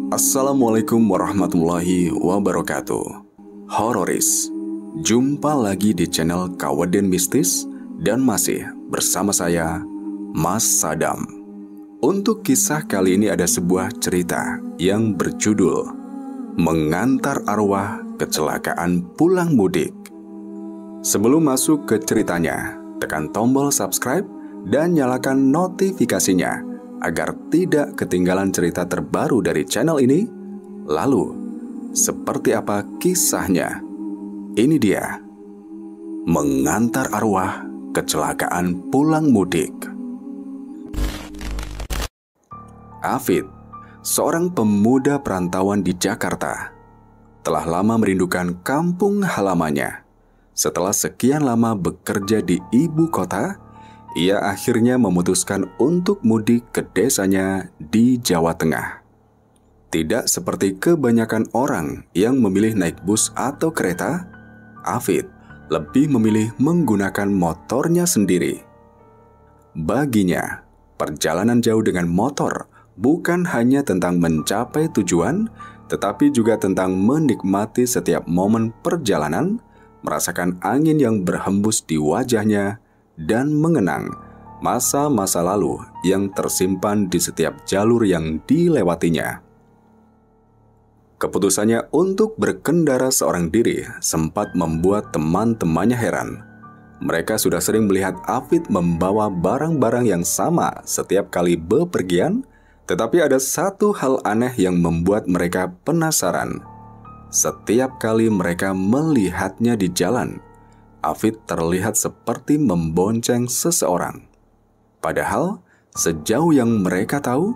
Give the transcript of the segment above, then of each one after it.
Assalamualaikum warahmatullahi wabarakatuh. Hororis, jumpa lagi di channel Kawaden Mistis dan masih bersama saya, Mas Sadam. Untuk kisah kali ini ada sebuah cerita yang berjudul Mengantar Arwah Kecelakaan Pulang Mudik. Sebelum masuk ke ceritanya, tekan tombol subscribe dan nyalakan notifikasinya agar tidak ketinggalan cerita terbaru dari channel ini. Lalu, seperti apa kisahnya? Ini dia, Mengantar Arwah Kecelakaan Pulang Mudik. Afid, seorang pemuda perantauan di Jakarta, telah lama merindukan kampung halamannya. Setelah sekian lama bekerja di ibu kota, ia akhirnya memutuskan untuk mudik ke desanya di Jawa Tengah. Tidak seperti kebanyakan orang yang memilih naik bus atau kereta, Afid lebih memilih menggunakan motornya sendiri. Baginya, perjalanan jauh dengan motor bukan hanya tentang mencapai tujuan, tetapi juga tentang menikmati setiap momen perjalanan, merasakan angin yang berhembus di wajahnya, dan mengenang masa-masa lalu yang tersimpan di setiap jalur yang dilewatinya. Keputusannya untuk berkendara seorang diri sempat membuat teman-temannya heran. Mereka sudah sering melihat Afid membawa barang-barang yang sama setiap kali bepergian, tetapi ada satu hal aneh yang membuat mereka penasaran. Setiap kali mereka melihatnya di jalan, Afid terlihat seperti membonceng seseorang. Padahal, sejauh yang mereka tahu,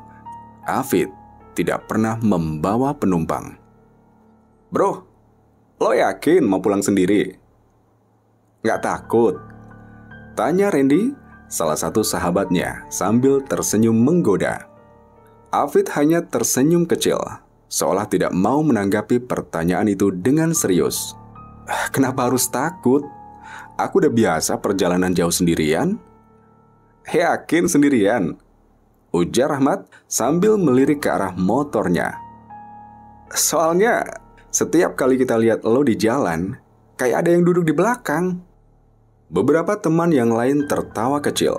Afid tidak pernah membawa penumpang. "Bro, lo yakin mau pulang sendiri? Nggak takut?" tanya Randy, salah satu sahabatnya, sambil tersenyum menggoda. Afid hanya tersenyum kecil, seolah tidak mau menanggapi pertanyaan itu dengan serius. "Kenapa harus takut? Aku udah biasa perjalanan jauh sendirian." "Yakin sendirian?" ujar Rahmat sambil melirik ke arah motornya. "Soalnya setiap kali kita lihat lo di jalan, kayak ada yang duduk di belakang." Beberapa teman yang lain tertawa kecil,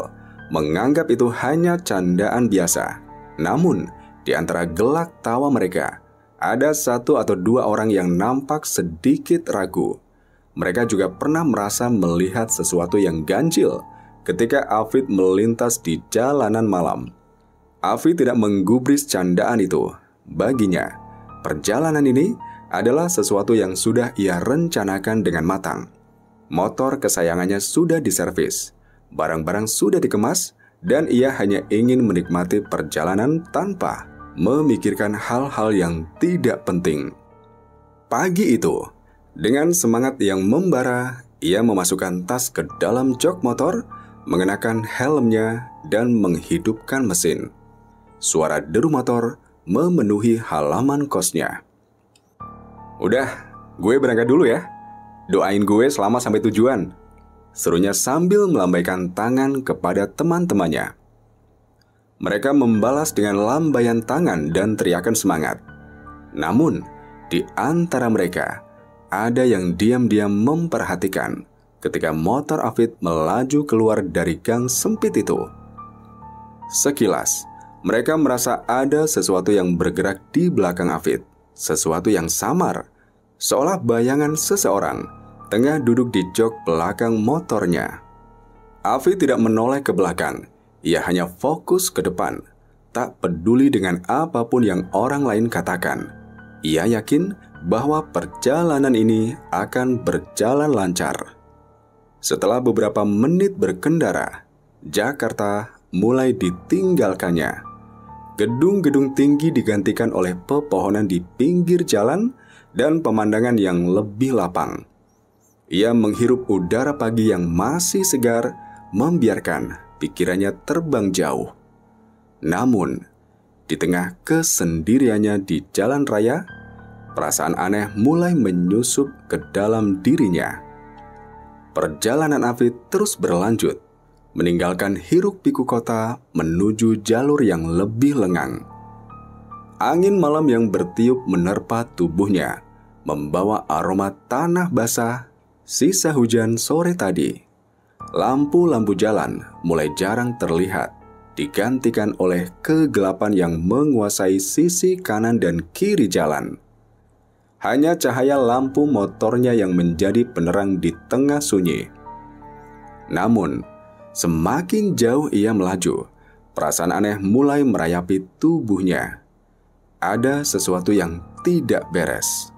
menganggap itu hanya candaan biasa. Namun, di antara gelak tawa mereka, ada satu atau dua orang yang nampak sedikit ragu. Mereka juga pernah merasa melihat sesuatu yang ganjil ketika Afid melintas di jalanan malam. Afid tidak menggubris candaan itu. Baginya, perjalanan ini adalah sesuatu yang sudah ia rencanakan dengan matang. Motor kesayangannya sudah diservis, barang-barang sudah dikemas, dan ia hanya ingin menikmati perjalanan tanpa memikirkan hal-hal yang tidak penting. Pagi itu, dengan semangat yang membara, ia memasukkan tas ke dalam jok motor, mengenakan helmnya, dan menghidupkan mesin. Suara deru motor memenuhi halaman kosnya. "Udah, gue berangkat dulu ya. Doain gue selama sampai tujuan," serunya sambil melambaikan tangan kepada teman-temannya. Mereka membalas dengan lambaian tangan dan teriakan semangat. Namun, di antara mereka, ada yang diam-diam memperhatikan ketika motor Afid melaju keluar dari gang sempit itu. Sekilas, mereka merasa ada sesuatu yang bergerak di belakang Afid, sesuatu yang samar, seolah bayangan seseorang tengah duduk di jok belakang motornya. Afid tidak menoleh ke belakang, ia hanya fokus ke depan, tak peduli dengan apapun yang orang lain katakan. Ia yakin bahwa perjalanan ini akan berjalan lancar. Setelah beberapa menit berkendara, Jakarta mulai ditinggalkannya. Gedung-gedung tinggi digantikan oleh pepohonan di pinggir jalan dan pemandangan yang lebih lapang. Ia menghirup udara pagi yang masih segar, membiarkan pikirannya terbang jauh. Namun, di tengah kesendiriannya di jalan raya, perasaan aneh mulai menyusup ke dalam dirinya. Perjalanan Afid terus berlanjut, meninggalkan hiruk-pikuk kota menuju jalur yang lebih lengang. Angin malam yang bertiup menerpa tubuhnya, membawa aroma tanah basah, sisa hujan sore tadi. Lampu-lampu jalan mulai jarang terlihat, digantikan oleh kegelapan yang menguasai sisi kanan dan kiri jalan. Hanya cahaya lampu motornya yang menjadi penerang di tengah sunyi. Namun, semakin jauh ia melaju, perasaan aneh mulai merayapi tubuhnya. Ada sesuatu yang tidak beres.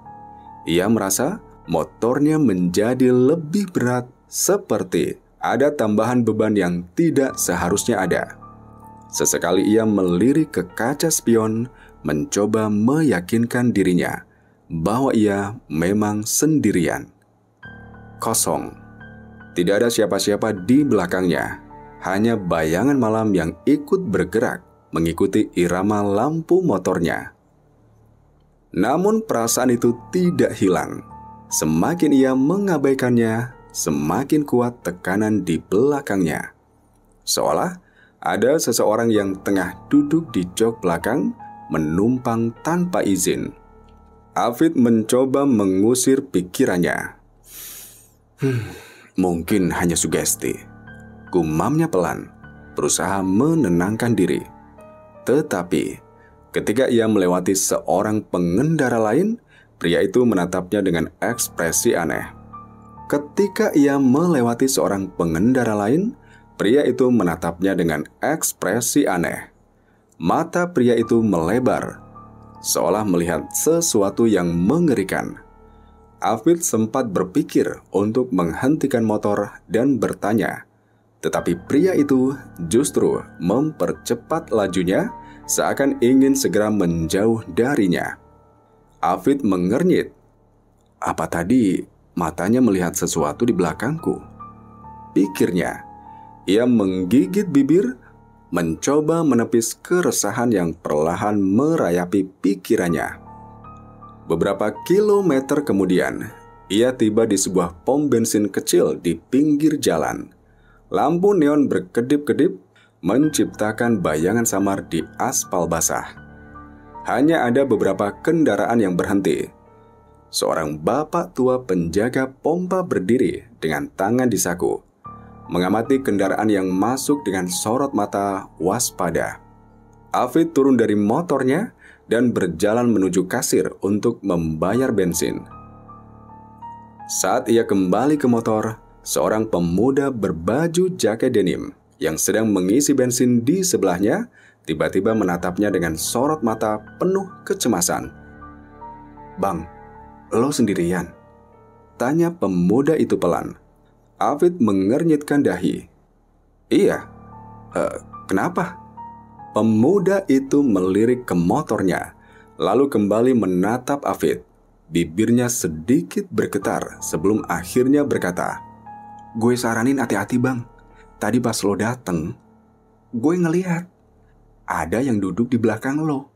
Ia merasa motornya menjadi lebih berat, seperti ada tambahan beban yang tidak seharusnya ada. Sesekali ia melirik ke kaca spion, mencoba meyakinkan dirinya bahwa ia memang sendirian. Kosong. Tidak ada siapa-siapa di belakangnya. Hanya bayangan malam yang ikut bergerak mengikuti irama lampu motornya. Namun perasaan itu tidak hilang. Semakin ia mengabaikannya, semakin kuat tekanan di belakangnya. Seolah ada seseorang yang tengah duduk di jok belakang, menumpang tanpa izin. Afid mencoba mengusir pikirannya. Mungkin hanya sugesti, gumamnya pelan, berusaha menenangkan diri. Tetapi ketika ia melewati seorang pengendara lain, pria itu menatapnya dengan ekspresi aneh. Ketika ia melewati seorang pengendara lain, pria itu menatapnya dengan ekspresi aneh. Mata pria itu melebar, seolah melihat sesuatu yang mengerikan. Afid sempat berpikir untuk menghentikan motor dan bertanya, tetapi pria itu justru mempercepat lajunya, seakan ingin segera menjauh darinya. Afid mengernyit. Apa tadi matanya melihat sesuatu di belakangku? Pikirnya. Ia menggigit bibir, mencoba menepis keresahan yang perlahan merayapi pikirannya. Beberapa kilometer kemudian, ia tiba di sebuah pom bensin kecil di pinggir jalan. Lampu neon berkedip-kedip menciptakan bayangan samar di aspal basah. Hanya ada beberapa kendaraan yang berhenti. Seorang bapak tua penjaga pompa berdiri dengan tangan di saku, mengamati kendaraan yang masuk dengan sorot mata waspada. Afid turun dari motornya dan berjalan menuju kasir untuk membayar bensin. Saat ia kembali ke motor, seorang pemuda berbaju jaket denim yang sedang mengisi bensin di sebelahnya tiba-tiba menatapnya dengan sorot mata penuh kecemasan. "Bang, lo sendirian?" tanya pemuda itu pelan. Afid mengernyitkan dahi. "Iya, kenapa?" Pemuda itu melirik ke motornya, lalu kembali menatap Afid. Bibirnya sedikit bergetar sebelum akhirnya berkata, "Gue saranin hati-hati bang. Tadi pas lo dateng, gue ngeliat ada yang duduk di belakang lo.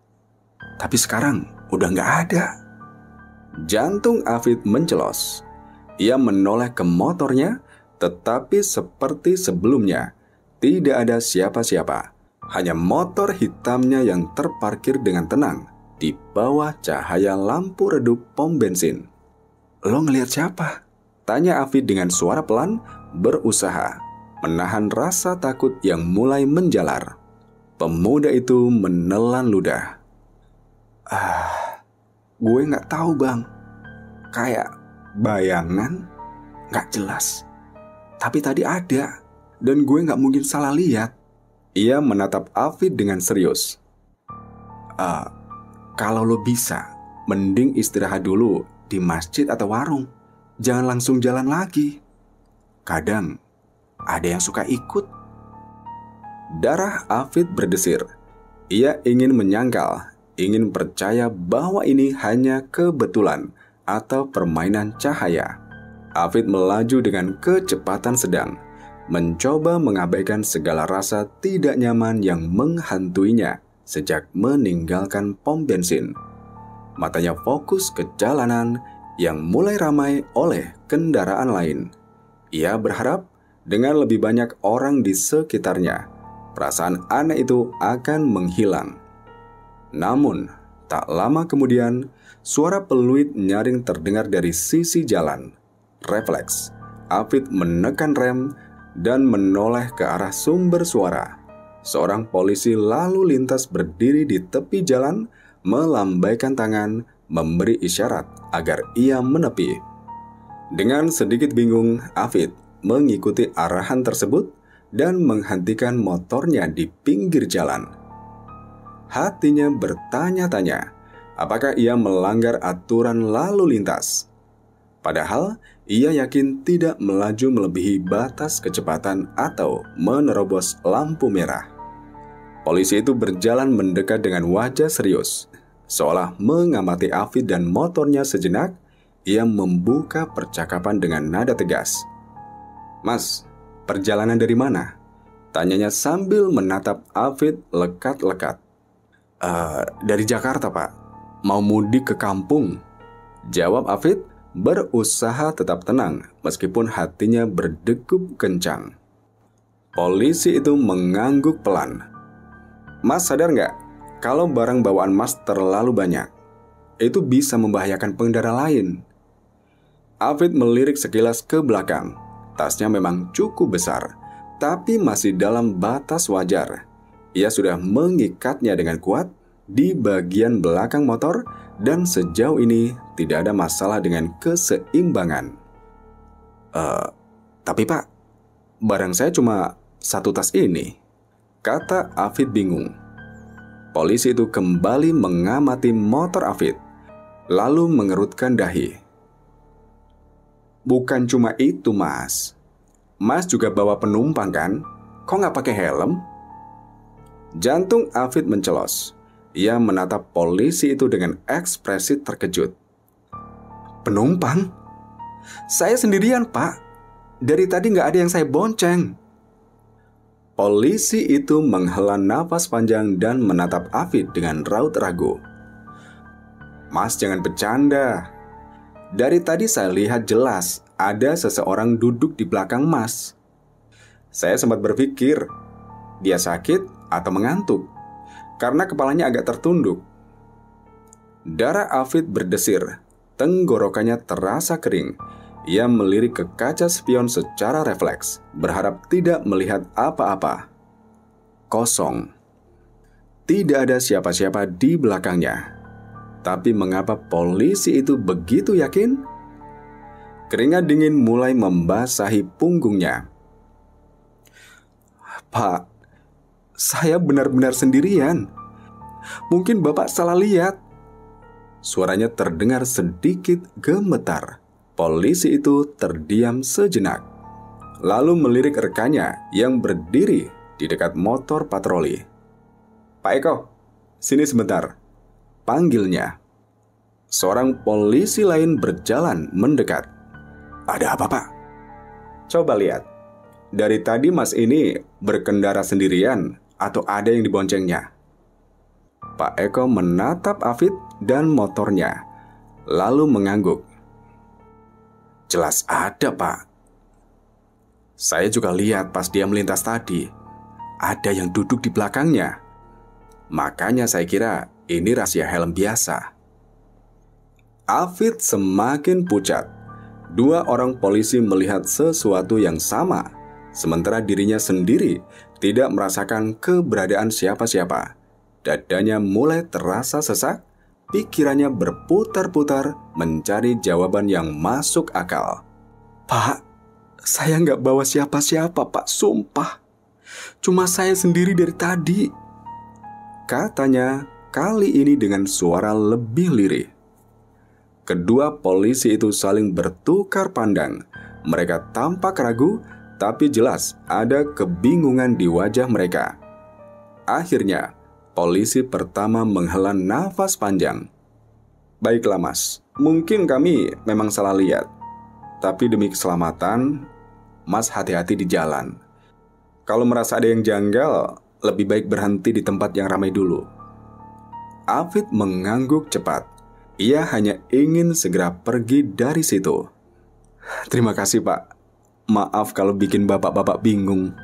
Tapi sekarang udah gak ada." Jantung Afid mencelos. Ia menoleh ke motornya, tetapi seperti sebelumnya, tidak ada siapa-siapa. Hanya motor hitamnya yang terparkir dengan tenang di bawah cahaya lampu redup pom bensin. "Lo ngelihat siapa?" tanya Afid dengan suara pelan, berusaha menahan rasa takut yang mulai menjalar. Pemuda itu menelan ludah. Gue gak tahu bang. Kayak bayangan, gak jelas. Tapi tadi ada, dan gue gak mungkin salah lihat." Ia menatap Afid dengan serius. Kalau lo bisa, mending istirahat dulu di masjid atau warung. Jangan langsung jalan lagi. Kadang ada yang suka ikut." Darah Afid berdesir. Ia ingin menyangkal, ingin percaya bahwa ini hanya kebetulan atau permainan cahaya. Afid melaju dengan kecepatan sedang, mencoba mengabaikan segala rasa tidak nyaman yang menghantuinya sejak meninggalkan pom bensin. Matanya fokus ke jalanan yang mulai ramai oleh kendaraan lain. Ia berharap dengan lebih banyak orang di sekitarnya, perasaan aneh itu akan menghilang. Namun, Tak lama kemudian, suara peluit nyaring terdengar dari sisi jalan. Refleks, Afid menekan rem dan menoleh ke arah sumber suara. Seorang polisi lalu lintas berdiri di tepi jalan, melambaikan tangan, memberi isyarat agar ia menepi. Dengan sedikit bingung, Afid mengikuti arahan tersebut dan menghentikan motornya di pinggir jalan. Hatinya bertanya-tanya, apakah ia melanggar aturan lalu lintas? Padahal, ia yakin tidak melaju melebihi batas kecepatan atau menerobos lampu merah. Polisi itu berjalan mendekat dengan wajah serius. Seolah mengamati Afid dan motornya sejenak, ia membuka percakapan dengan nada tegas. "Mas, perjalanan dari mana?" tanyanya sambil menatap Afid lekat-lekat. Dari Jakarta, Pak. Mau mudik ke kampung," jawab Afid, berusaha tetap tenang meskipun hatinya berdegup kencang. Polisi itu mengangguk pelan. "Mas sadar nggak kalau barang bawaan Mas terlalu banyak? Itu bisa membahayakan pengendara lain." Afid melirik sekilas ke belakang. Tasnya memang cukup besar, tapi masih dalam batas wajar. Ia sudah mengikatnya dengan kuat di bagian belakang motor dan sejauh ini tidak ada masalah dengan keseimbangan. Tapi Pak, barang saya cuma satu tas ini," kata Afid bingung. Polisi itu kembali mengamati motor Afid, lalu mengerutkan dahi. "Bukan cuma itu, Mas. Mas juga bawa penumpang kan? Kok nggak pakai helm?" Jantung Afid mencelos. Ia menatap polisi itu dengan ekspresi terkejut. "Penumpang? Saya sendirian, Pak. Dari tadi nggak ada yang saya bonceng." Polisi itu menghela nafas panjang dan menatap Afid dengan raut ragu. "Mas jangan bercanda. Dari tadi saya lihat jelas ada seseorang duduk di belakang Mas. Saya sempat berpikir dia sakit atau mengantuk karena kepalanya agak tertunduk." Darah Afid berdesir, tenggorokannya terasa kering. Ia melirik ke kaca spion secara refleks, berharap tidak melihat apa-apa. Kosong. Tidak ada siapa-siapa di belakangnya. Tapi mengapa polisi itu begitu yakin? Keringat dingin mulai membasahi punggungnya. "Pak, saya benar-benar sendirian. Mungkin Bapak salah lihat." Suaranya terdengar sedikit gemetar. Polisi itu terdiam sejenak, lalu melirik rekannya yang berdiri di dekat motor patroli. "Pak Eko, sini sebentar," panggilnya. Seorang polisi lain berjalan mendekat. "Ada apa, Pak?" "Coba lihat. Dari tadi Mas ini berkendara sendirian atau ada yang diboncengnya?" Pak Eko menatap Afid dan motornya, lalu mengangguk. "Jelas ada, Pak. Saya juga lihat pas dia melintas tadi. Ada yang duduk di belakangnya. Makanya saya kira ini rahasia helm biasa." Afid semakin pucat. Dua orang polisi melihat sesuatu yang sama, sementara dirinya sendiri tidak merasakan keberadaan siapa-siapa. Dadanya mulai terasa sesak, pikirannya berputar-putar mencari jawaban yang masuk akal. "Pak, saya nggak bawa siapa-siapa, Pak, sumpah. Cuma saya sendiri dari tadi," katanya kali ini dengan suara lebih lirih. Kedua polisi itu saling bertukar pandang. Mereka tampak ragu, tapi jelas ada kebingungan di wajah mereka. Akhirnya, polisi pertama menghela nafas panjang. "Baiklah Mas, mungkin kami memang salah lihat. Tapi demi keselamatan, Mas hati-hati di jalan. Kalau merasa ada yang janggal, lebih baik berhenti di tempat yang ramai dulu." Afid mengangguk cepat. Ia hanya ingin segera pergi dari situ. "Terima kasih, Pak. Maaf kalau bikin bapak-bapak bingung."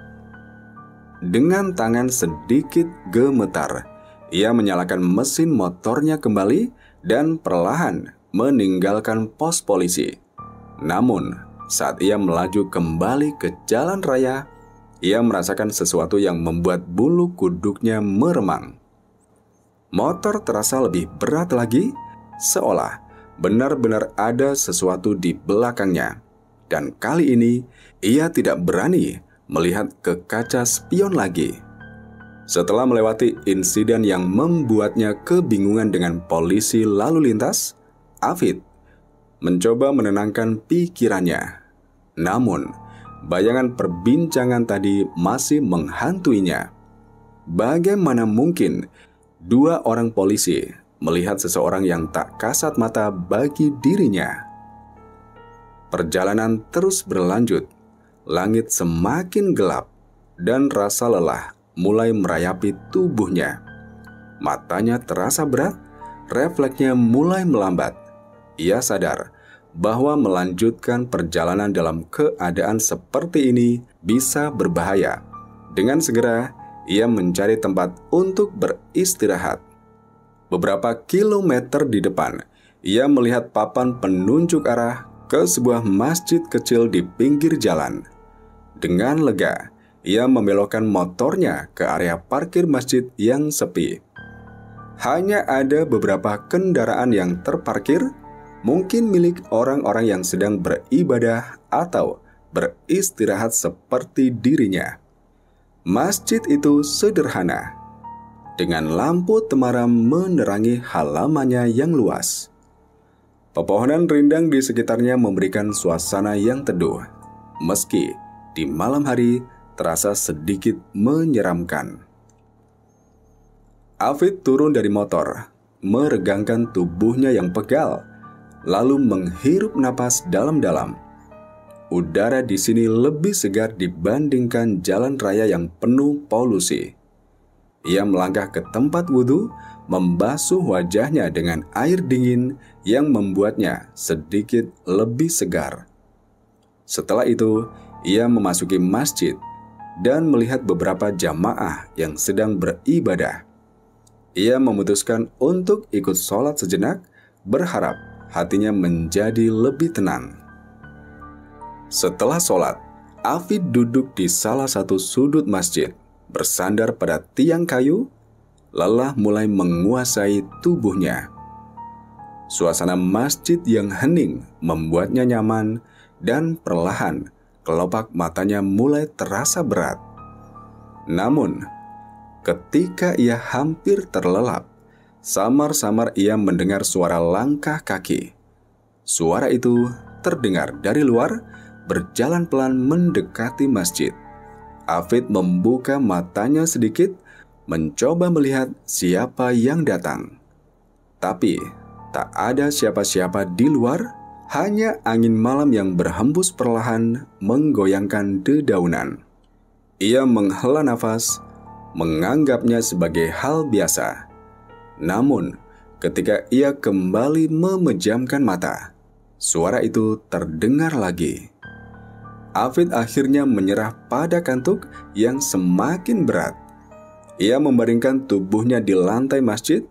Dengan tangan sedikit gemetar, Ia menyalakan mesin motornya kembali dan perlahan meninggalkan pos polisi. Namun, saat ia melaju kembali ke jalan raya, ia merasakan sesuatu yang membuat bulu kuduknya meremang. Motor terasa lebih berat lagi, seolah benar-benar ada sesuatu di belakangnya. Dan kali ini, ia tidak berani melihat ke kaca spion lagi. Setelah melewati insiden yang membuatnya kebingungan dengan polisi lalu lintas, Afid mencoba menenangkan pikirannya. Namun, bayangan perbincangan tadi masih menghantuinya. Bagaimana mungkin dua orang polisi melihat seseorang yang tak kasat mata bagi dirinya? Perjalanan terus berlanjut. Langit semakin gelap dan rasa lelah mulai merayapi tubuhnya. Matanya terasa berat, refleksnya mulai melambat. Ia sadar bahwa melanjutkan perjalanan dalam keadaan seperti ini bisa berbahaya. Dengan segera, ia mencari tempat untuk beristirahat. Beberapa kilometer di depan, ia melihat papan penunjuk arah ke sebuah masjid kecil di pinggir jalan. Dengan lega, ia membelokkan motornya ke area parkir masjid yang sepi. Hanya ada beberapa kendaraan yang terparkir, mungkin milik orang-orang yang sedang beribadah atau beristirahat seperti dirinya. Masjid itu sederhana, dengan lampu temaram menerangi halamannya yang luas. Pepohonan rindang di sekitarnya memberikan suasana yang teduh, meski di malam hari terasa sedikit menyeramkan. Afid turun dari motor, meregangkan tubuhnya yang pegal, lalu menghirup napas dalam-dalam. Udara di sini lebih segar dibandingkan jalan raya yang penuh polusi. Ia melangkah ke tempat wudhu, membasuh wajahnya dengan air dingin yang membuatnya sedikit lebih segar. Setelah itu, ia memasuki masjid dan melihat beberapa jamaah yang sedang beribadah. Ia memutuskan untuk ikut sholat sejenak, berharap hatinya menjadi lebih tenang. Setelah sholat, Afid duduk di salah satu sudut masjid, bersandar pada tiang kayu. Lelah mulai menguasai tubuhnya. Suasana masjid yang hening membuatnya nyaman, dan perlahan kelopak matanya mulai terasa berat. Namun, ketika ia hampir terlelap, samar-samar ia mendengar suara langkah kaki. Suara itu terdengar dari luar, berjalan pelan mendekati masjid. Afid membuka matanya sedikit, mencoba melihat siapa yang datang. Tapi, tak ada siapa-siapa di luar, hanya angin malam yang berhembus perlahan menggoyangkan dedaunan. Ia menghela nafas, menganggapnya sebagai hal biasa. Namun, ketika ia kembali memejamkan mata, suara itu terdengar lagi. Afid akhirnya menyerah pada kantuk yang semakin berat. Ia membaringkan tubuhnya di lantai masjid,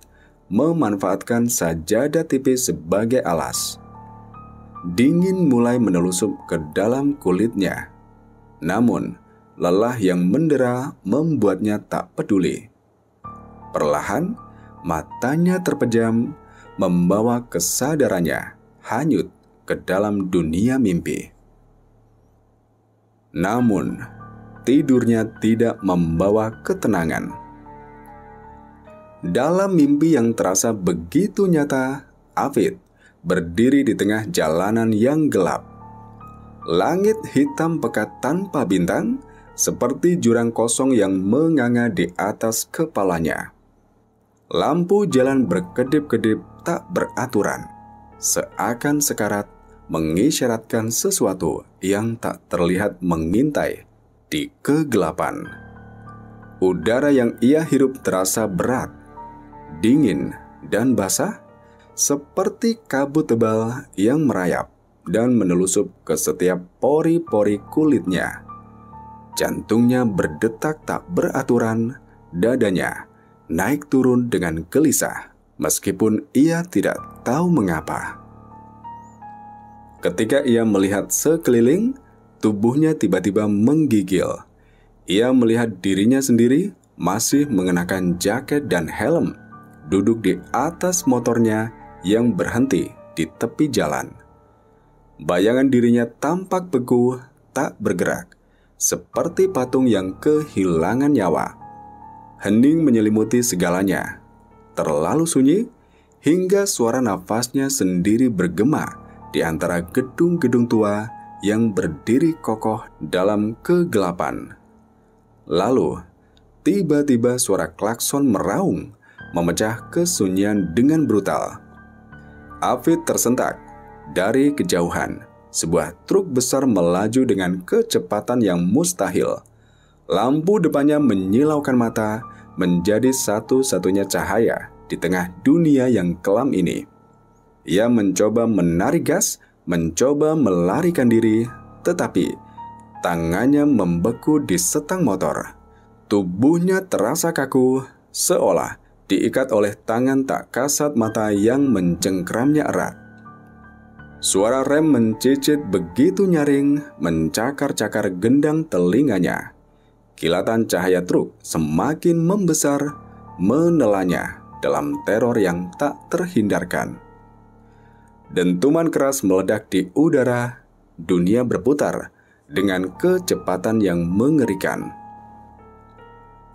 memanfaatkan sajadah tipis sebagai alas. Dingin mulai menelusup ke dalam kulitnya. Namun, lelah yang mendera membuatnya tak peduli. Perlahan, matanya terpejam, membawa kesadarannya hanyut ke dalam dunia mimpi. Namun, tidurnya tidak membawa ketenangan. Dalam mimpi yang terasa begitu nyata, Afid berdiri di tengah jalanan yang gelap. Langit hitam pekat tanpa bintang, seperti jurang kosong yang menganga di atas kepalanya. Lampu jalan berkedip-kedip tak beraturan, seakan sekarat mengisyaratkan sesuatu yang tak terlihat mengintai di kegelapan. Udara yang ia hirup terasa berat, dingin dan basah, seperti kabut tebal yang merayap dan menelusup ke setiap pori-pori kulitnya. Jantungnya berdetak tak beraturan, dadanya naik turun dengan gelisah, meskipun ia tidak tahu mengapa. Ketika ia melihat sekeliling, tubuhnya tiba-tiba menggigil. Ia melihat dirinya sendiri masih mengenakan jaket dan helm, duduk di atas motornya yang berhenti di tepi jalan. Bayangan dirinya tampak beku, tak bergerak, seperti patung yang kehilangan nyawa. Hening menyelimuti segalanya, terlalu sunyi hingga suara nafasnya sendiri bergema di antara gedung-gedung tua yang berdiri kokoh dalam kegelapan. Lalu, tiba-tiba suara klakson meraung, memecah kesunyian dengan brutal. Afid tersentak. Dari kejauhan, sebuah truk besar melaju dengan kecepatan yang mustahil. Lampu depannya menyilaukan mata, menjadi satu-satunya cahaya di tengah dunia yang kelam ini. Ia mencoba menarik gas, mencoba melarikan diri, tetapi tangannya membeku di setang motor. Tubuhnya terasa kaku, seolah diikat oleh tangan tak kasat mata yang mencengkramnya erat. Suara rem mencicit begitu nyaring, mencakar-cakar gendang telinganya. Kilatan cahaya truk semakin membesar, menelannya dalam teror yang tak terhindarkan. Dentuman keras meledak di udara, dunia berputar dengan kecepatan yang mengerikan.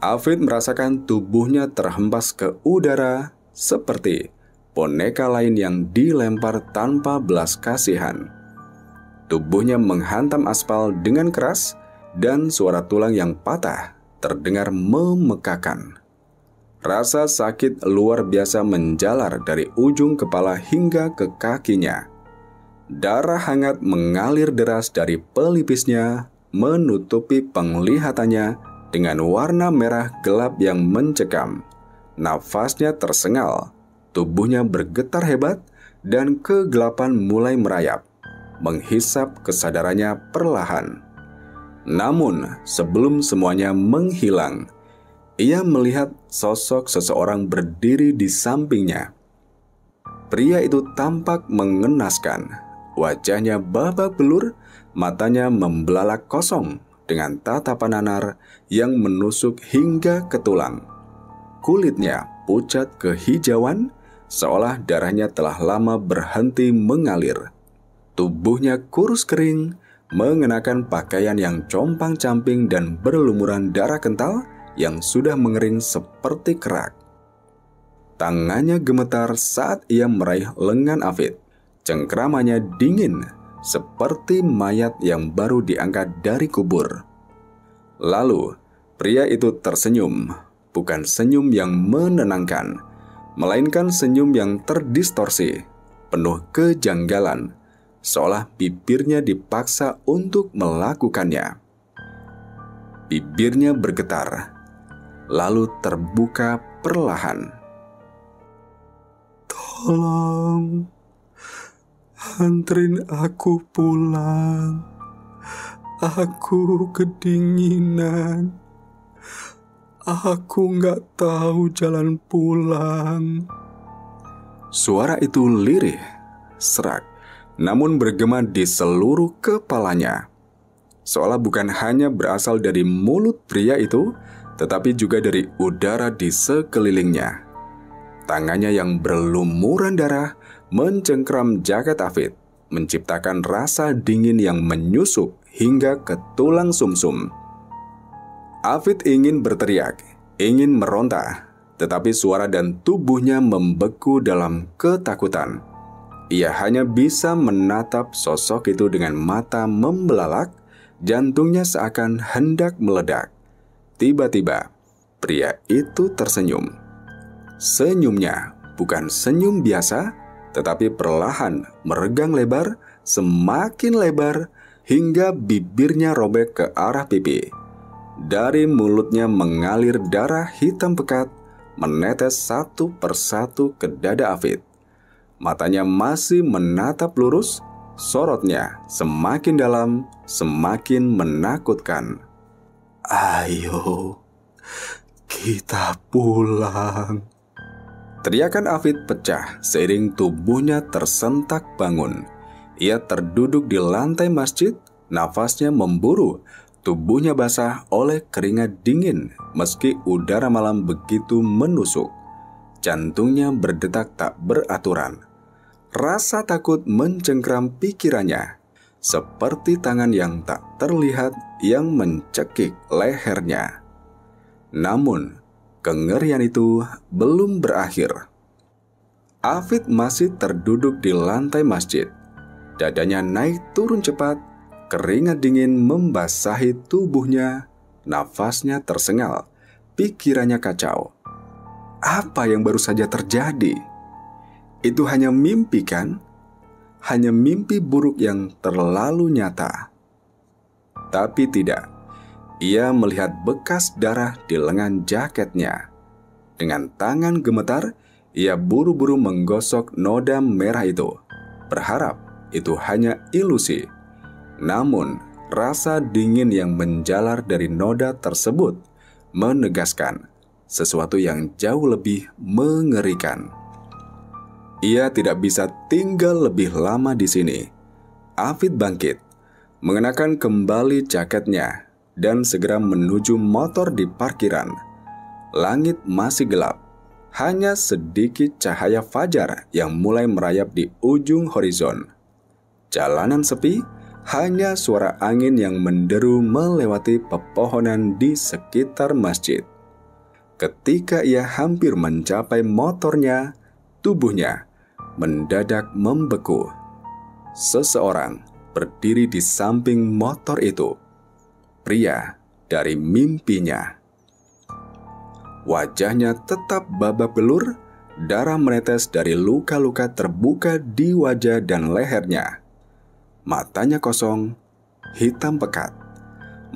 Afid merasakan tubuhnya terhempas ke udara seperti boneka lain yang dilempar tanpa belas kasihan. Tubuhnya menghantam aspal dengan keras dan suara tulang yang patah terdengar memekakan. Rasa sakit luar biasa menjalar dari ujung kepala hingga ke kakinya. Darah hangat mengalir deras dari pelipisnya, menutupi penglihatannya dengan warna merah gelap yang mencekam. Nafasnya tersengal. Tubuhnya bergetar hebat dan kegelapan mulai merayap, menghisap kesadarannya perlahan. Namun, sebelum semuanya menghilang, ia melihat sosok seseorang berdiri di sampingnya. Pria itu tampak mengenaskan. Wajahnya babak belur, matanya membelalak kosong dengan tatapan nanar yang menusuk hingga ke tulang. Kulitnya pucat kehijauan, seolah darahnya telah lama berhenti mengalir. Tubuhnya kurus kering, mengenakan pakaian yang compang-camping dan berlumuran darah kental yang sudah mengering seperti kerak. Tangannya gemetar saat ia meraih lengan Afid. Cengkramannya dingin, seperti mayat yang baru diangkat dari kubur. Lalu, pria itu tersenyum, bukan senyum yang menenangkan, melainkan senyum yang terdistorsi, penuh kejanggalan, seolah bibirnya dipaksa untuk melakukannya. Bibirnya bergetar, lalu terbuka perlahan. Tolong, anterin aku pulang. Aku kedinginan. Aku nggak tahu jalan pulang. Suara itu lirih, serak, namun bergema di seluruh kepalanya. Seolah bukan hanya berasal dari mulut pria itu, tetapi juga dari udara di sekelilingnya. Tangannya yang berlumuran darah mencengkram jaket Afid, menciptakan rasa dingin yang menyusup hingga ke tulang sumsum. Afid ingin berteriak, ingin meronta, tetapi suara dan tubuhnya membeku dalam ketakutan. Ia hanya bisa menatap sosok itu dengan mata membelalak, jantungnya seakan hendak meledak. Tiba-tiba, pria itu tersenyum. Senyumnya bukan senyum biasa, tetapi perlahan meregang lebar, semakin lebar, hingga bibirnya robek ke arah pipi. Dari mulutnya mengalir darah hitam pekat, menetes satu persatu ke dada Afid. Matanya masih menatap lurus, sorotnya semakin dalam, semakin menakutkan. Ayo, Kita pulang. Teriakan Afid pecah seiring tubuhnya tersentak bangun. Ia terduduk di lantai masjid, nafasnya memburu, tubuhnya basah oleh keringat dingin meski udara malam begitu menusuk. Jantungnya berdetak tak beraturan. Rasa takut mencengkram pikirannya, seperti tangan yang tak terlihat yang mencekik lehernya. Namun, kengerian itu belum berakhir. Afid masih terduduk di lantai masjid. Dadanya naik turun cepat, keringat dingin membasahi tubuhnya, nafasnya tersengal, pikirannya kacau. Apa yang baru saja terjadi? Itu hanya mimpi kan? Hanya mimpi buruk yang terlalu nyata. Tapi tidak. Ia melihat bekas darah di lengan jaketnya. Dengan tangan gemetar, ia buru-buru menggosok noda merah itu, berharap itu hanya ilusi. Namun, rasa dingin yang menjalar dari noda tersebut menegaskan sesuatu yang jauh lebih mengerikan. Ia tidak bisa tinggal lebih lama di sini. Afid bangkit, mengenakan kembali jaketnya, dan segera menuju motor di parkiran. Langit masih gelap, hanya sedikit cahaya fajar yang mulai merayap di ujung horizon. Jalanan sepi, hanya suara angin yang menderu melewati pepohonan di sekitar masjid. Ketika ia hampir mencapai motornya, tubuhnya mendadak membeku. Seseorang berdiri di samping motor itu. Pria dari mimpinya. Wajahnya tetap babak belur, darah menetes dari luka-luka terbuka di wajah dan lehernya. Matanya kosong, hitam pekat,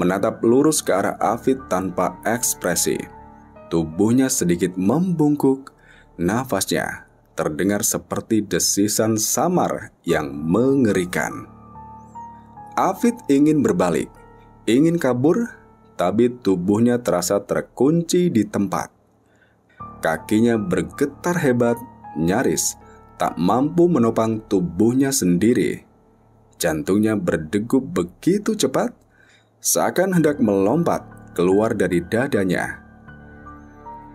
menatap lurus ke arah Afid tanpa ekspresi. Tubuhnya sedikit membungkuk, nafasnya terdengar seperti desisan samar yang mengerikan. Afid ingin berbalik, ingin kabur, tapi tubuhnya terasa terkunci di tempat. Kakinya bergetar hebat, nyaris tak mampu menopang tubuhnya sendiri. Jantungnya berdegup begitu cepat, seakan hendak melompat keluar dari dadanya.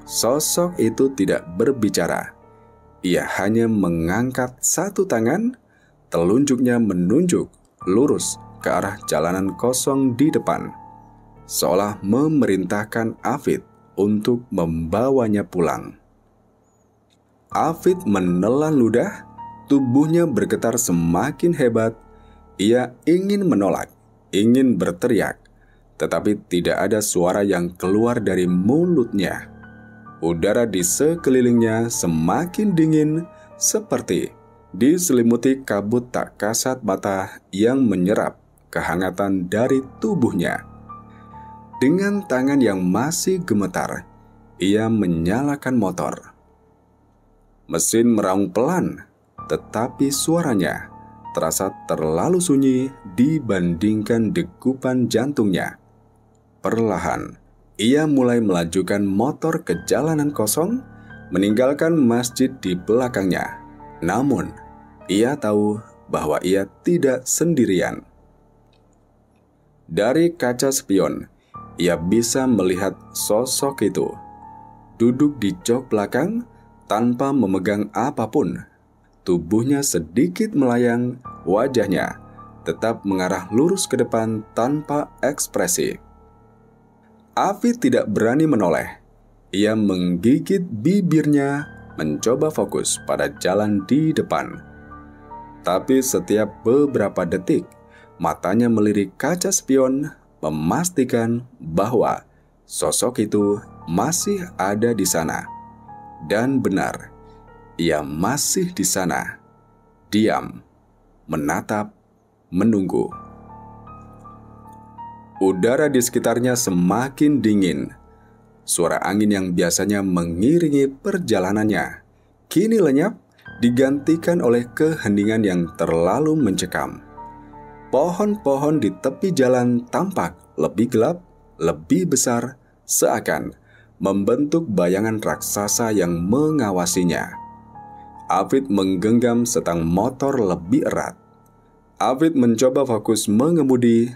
Sosok itu tidak berbicara. Ia hanya mengangkat satu tangan, telunjuknya menunjuk lurus ke arah jalanan kosong di depan, seolah memerintahkan Afid untuk membawanya pulang. Afid menelan ludah, tubuhnya bergetar semakin hebat. Ia ingin menolak, ingin berteriak, tetapi tidak ada suara yang keluar dari mulutnya. Udara di sekelilingnya semakin dingin, seperti diselimuti kabut tak kasat mata yang menyerap kehangatan dari tubuhnya. Dengan tangan yang masih gemetar, ia menyalakan motor. Mesin meraung pelan, tetapi suaranya terasa terlalu sunyi dibandingkan degupan jantungnya. Perlahan, ia mulai melajukan motor ke jalanan kosong, meninggalkan masjid di belakangnya. Namun, ia tahu bahwa ia tidak sendirian. Dari kaca spion, ia bisa melihat sosok itu duduk di jok belakang tanpa memegang apapun. Tubuhnya sedikit melayang, wajahnya tetap mengarah lurus ke depan tanpa ekspresi. Afid tidak berani menoleh. Ia menggigit bibirnya, mencoba fokus pada jalan di depan. Tapi setiap beberapa detik, matanya melirik kaca spion, memastikan bahwa sosok itu masih ada di sana. Dan benar, ia masih di sana, diam, menatap, menunggu. Udara di sekitarnya semakin dingin. Suara angin yang biasanya mengiringi perjalanannya kini lenyap, digantikan oleh keheningan yang terlalu mencekam. Pohon-pohon di tepi jalan tampak lebih gelap, lebih besar, seakan membentuk bayangan raksasa yang mengawasinya. Afid menggenggam setang motor lebih erat. Afid mencoba fokus mengemudi,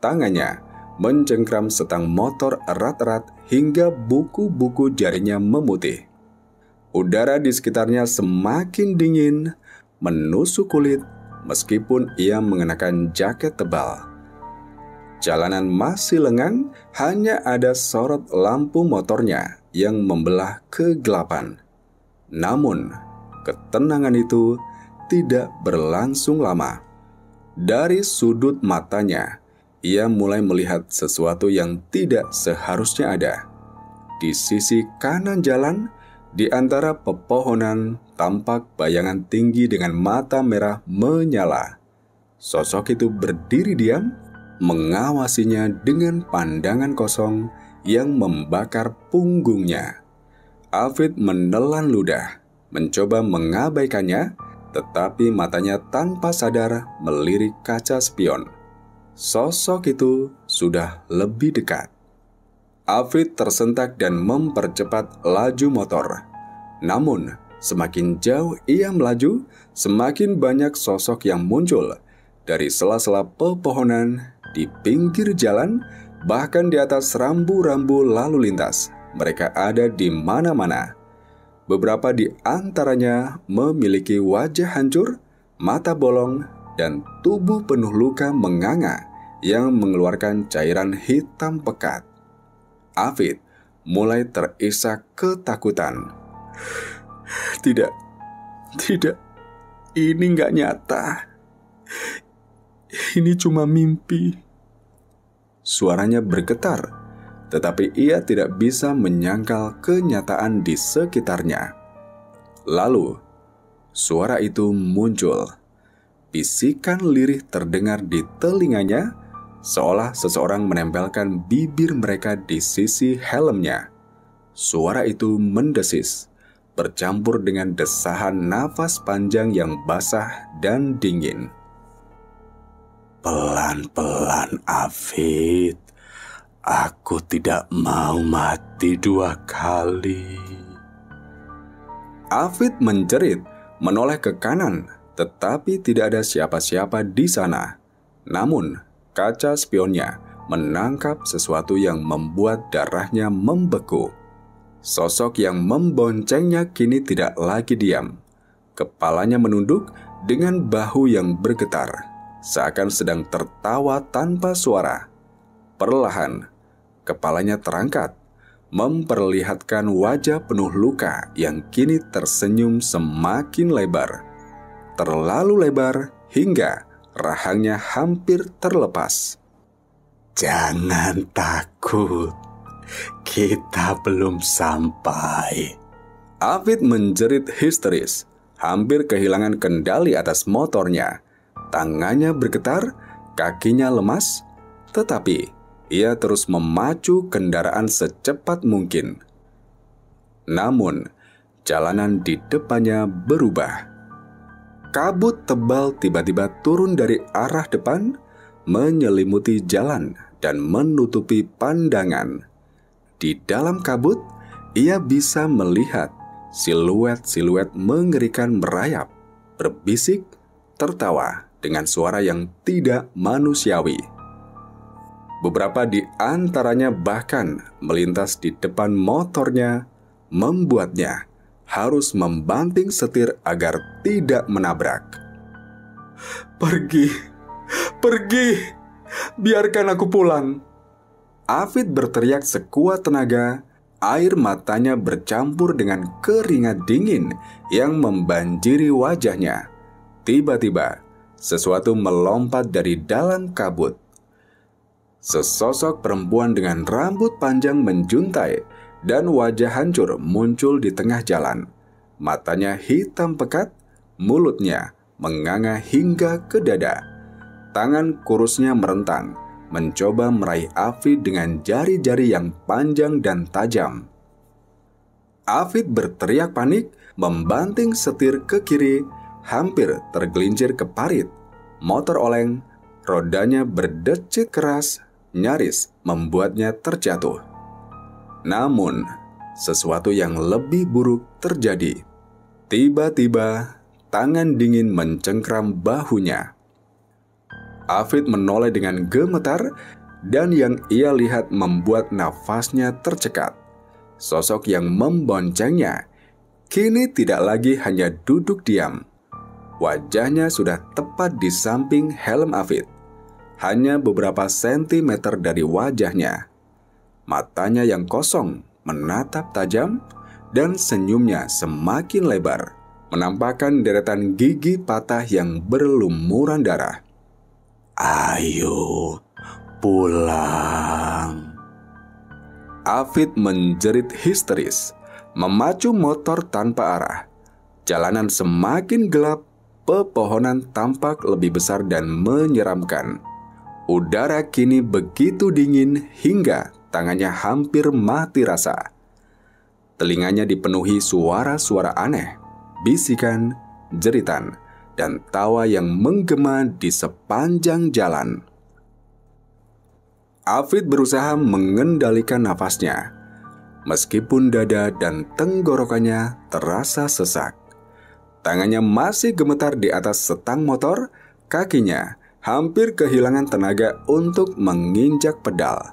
tangannya mencengkram setang motor erat-erat hingga buku-buku jarinya memutih. Udara di sekitarnya semakin dingin, menusuk kulit meskipun ia mengenakan jaket tebal. Jalanan masih lengang, hanya ada sorot lampu motornya yang membelah kegelapan. Namun, ketenangan itu tidak berlangsung lama. Dari sudut matanya, ia mulai melihat sesuatu yang tidak seharusnya ada. Di sisi kanan jalan, di antara pepohonan, tampak bayangan tinggi dengan mata merah menyala. Sosok itu berdiri diam, mengawasinya dengan pandangan kosong yang membakar punggungnya. Afid menelan ludah, mencoba mengabaikannya, tetapi matanya tanpa sadar melirik kaca spion. Sosok itu sudah lebih dekat. Afid tersentak dan mempercepat laju motor. Namun, semakin jauh ia melaju, semakin banyak sosok yang muncul. Dari sela-sela pepohonan, di pinggir jalan, bahkan di atas rambu-rambu lalu lintas. Mereka ada di mana-mana. Beberapa di antaranya memiliki wajah hancur, mata bolong, dan tubuh penuh luka menganga yang mengeluarkan cairan hitam pekat. Afid mulai terisak ketakutan. Tidak, ini nggak nyata. Ini cuma mimpi. Suaranya bergetar, tetapi ia tidak bisa menyangkal kenyataan di sekitarnya. Lalu, suara itu muncul. Bisikan lirih terdengar di telinganya, seolah seseorang menempelkan bibir mereka di sisi helmnya. Suara itu mendesis, bercampur dengan desahan nafas panjang yang basah dan dingin. Pelan-pelan, Afid. Aku tidak mau mati 2 kali. Afid menjerit, menoleh ke kanan, tetapi tidak ada siapa-siapa di sana. Namun, kaca spionnya menangkap sesuatu yang membuat darahnya membeku. Sosok yang memboncengnya kini tidak lagi diam. Kepalanya menunduk dengan bahu yang bergetar, seakan sedang tertawa tanpa suara. Perlahan, kepalanya terangkat, memperlihatkan wajah penuh luka yang kini tersenyum semakin lebar. Terlalu lebar hingga rahangnya hampir terlepas. Jangan takut, kita belum sampai. Afid menjerit histeris, hampir kehilangan kendali atas motornya. Tangannya bergetar, kakinya lemas, tetapi ia terus memacu kendaraan secepat mungkin. Namun, jalanan di depannya berubah. Kabut tebal tiba-tiba turun dari arah depan, menyelimuti jalan dan menutupi pandangan. Di dalam kabut, ia bisa melihat siluet-siluet mengerikan merayap, berbisik, tertawa dengan suara yang tidak manusiawi. Beberapa di antaranya bahkan melintas di depan motornya, membuatnya harus membanting setir agar tidak menabrak. Pergi, biarkan aku pulang. Afid berteriak sekuat tenaga, air matanya bercampur dengan keringat dingin yang membanjiri wajahnya. Tiba-tiba, sesuatu melompat dari dalam kabut. Sesosok perempuan dengan rambut panjang menjuntai dan wajah hancur muncul di tengah jalan. Matanya hitam pekat, mulutnya menganga hingga ke dada. Tangan kurusnya merentang, mencoba meraih Afid dengan jari-jari yang panjang dan tajam. Afid berteriak panik, membanting setir ke kiri, hampir tergelincir ke parit. Motor oleng, rodanya berdecit keras, nyaris membuatnya terjatuh. Namun, sesuatu yang lebih buruk terjadi. Tiba-tiba, tangan dingin mencengkram bahunya. Hafid menoleh dengan gemetar, dan yang ia lihat membuat nafasnya tercekat. Sosok yang memboncengnya kini tidak lagi hanya duduk diam. Wajahnya sudah tepat di samping helm Hafid, hanya beberapa sentimeter dari wajahnya. Matanya yang kosong menatap tajam, dan senyumnya semakin lebar, menampakkan deretan gigi patah yang berlumuran darah. Ayo, pulang. Hafid menjerit histeris, memacu motor tanpa arah. Jalanan semakin gelap, pepohonan tampak lebih besar dan menyeramkan. Udara kini begitu dingin hingga tangannya hampir mati rasa. Telinganya dipenuhi suara-suara aneh, bisikan, jeritan, dan tawa yang menggema di sepanjang jalan. Hafid berusaha mengendalikan nafasnya, meskipun dada dan tenggorokannya terasa sesak. Tangannya masih gemetar di atas setang motor, kakinya hampir kehilangan tenaga untuk menginjak pedal.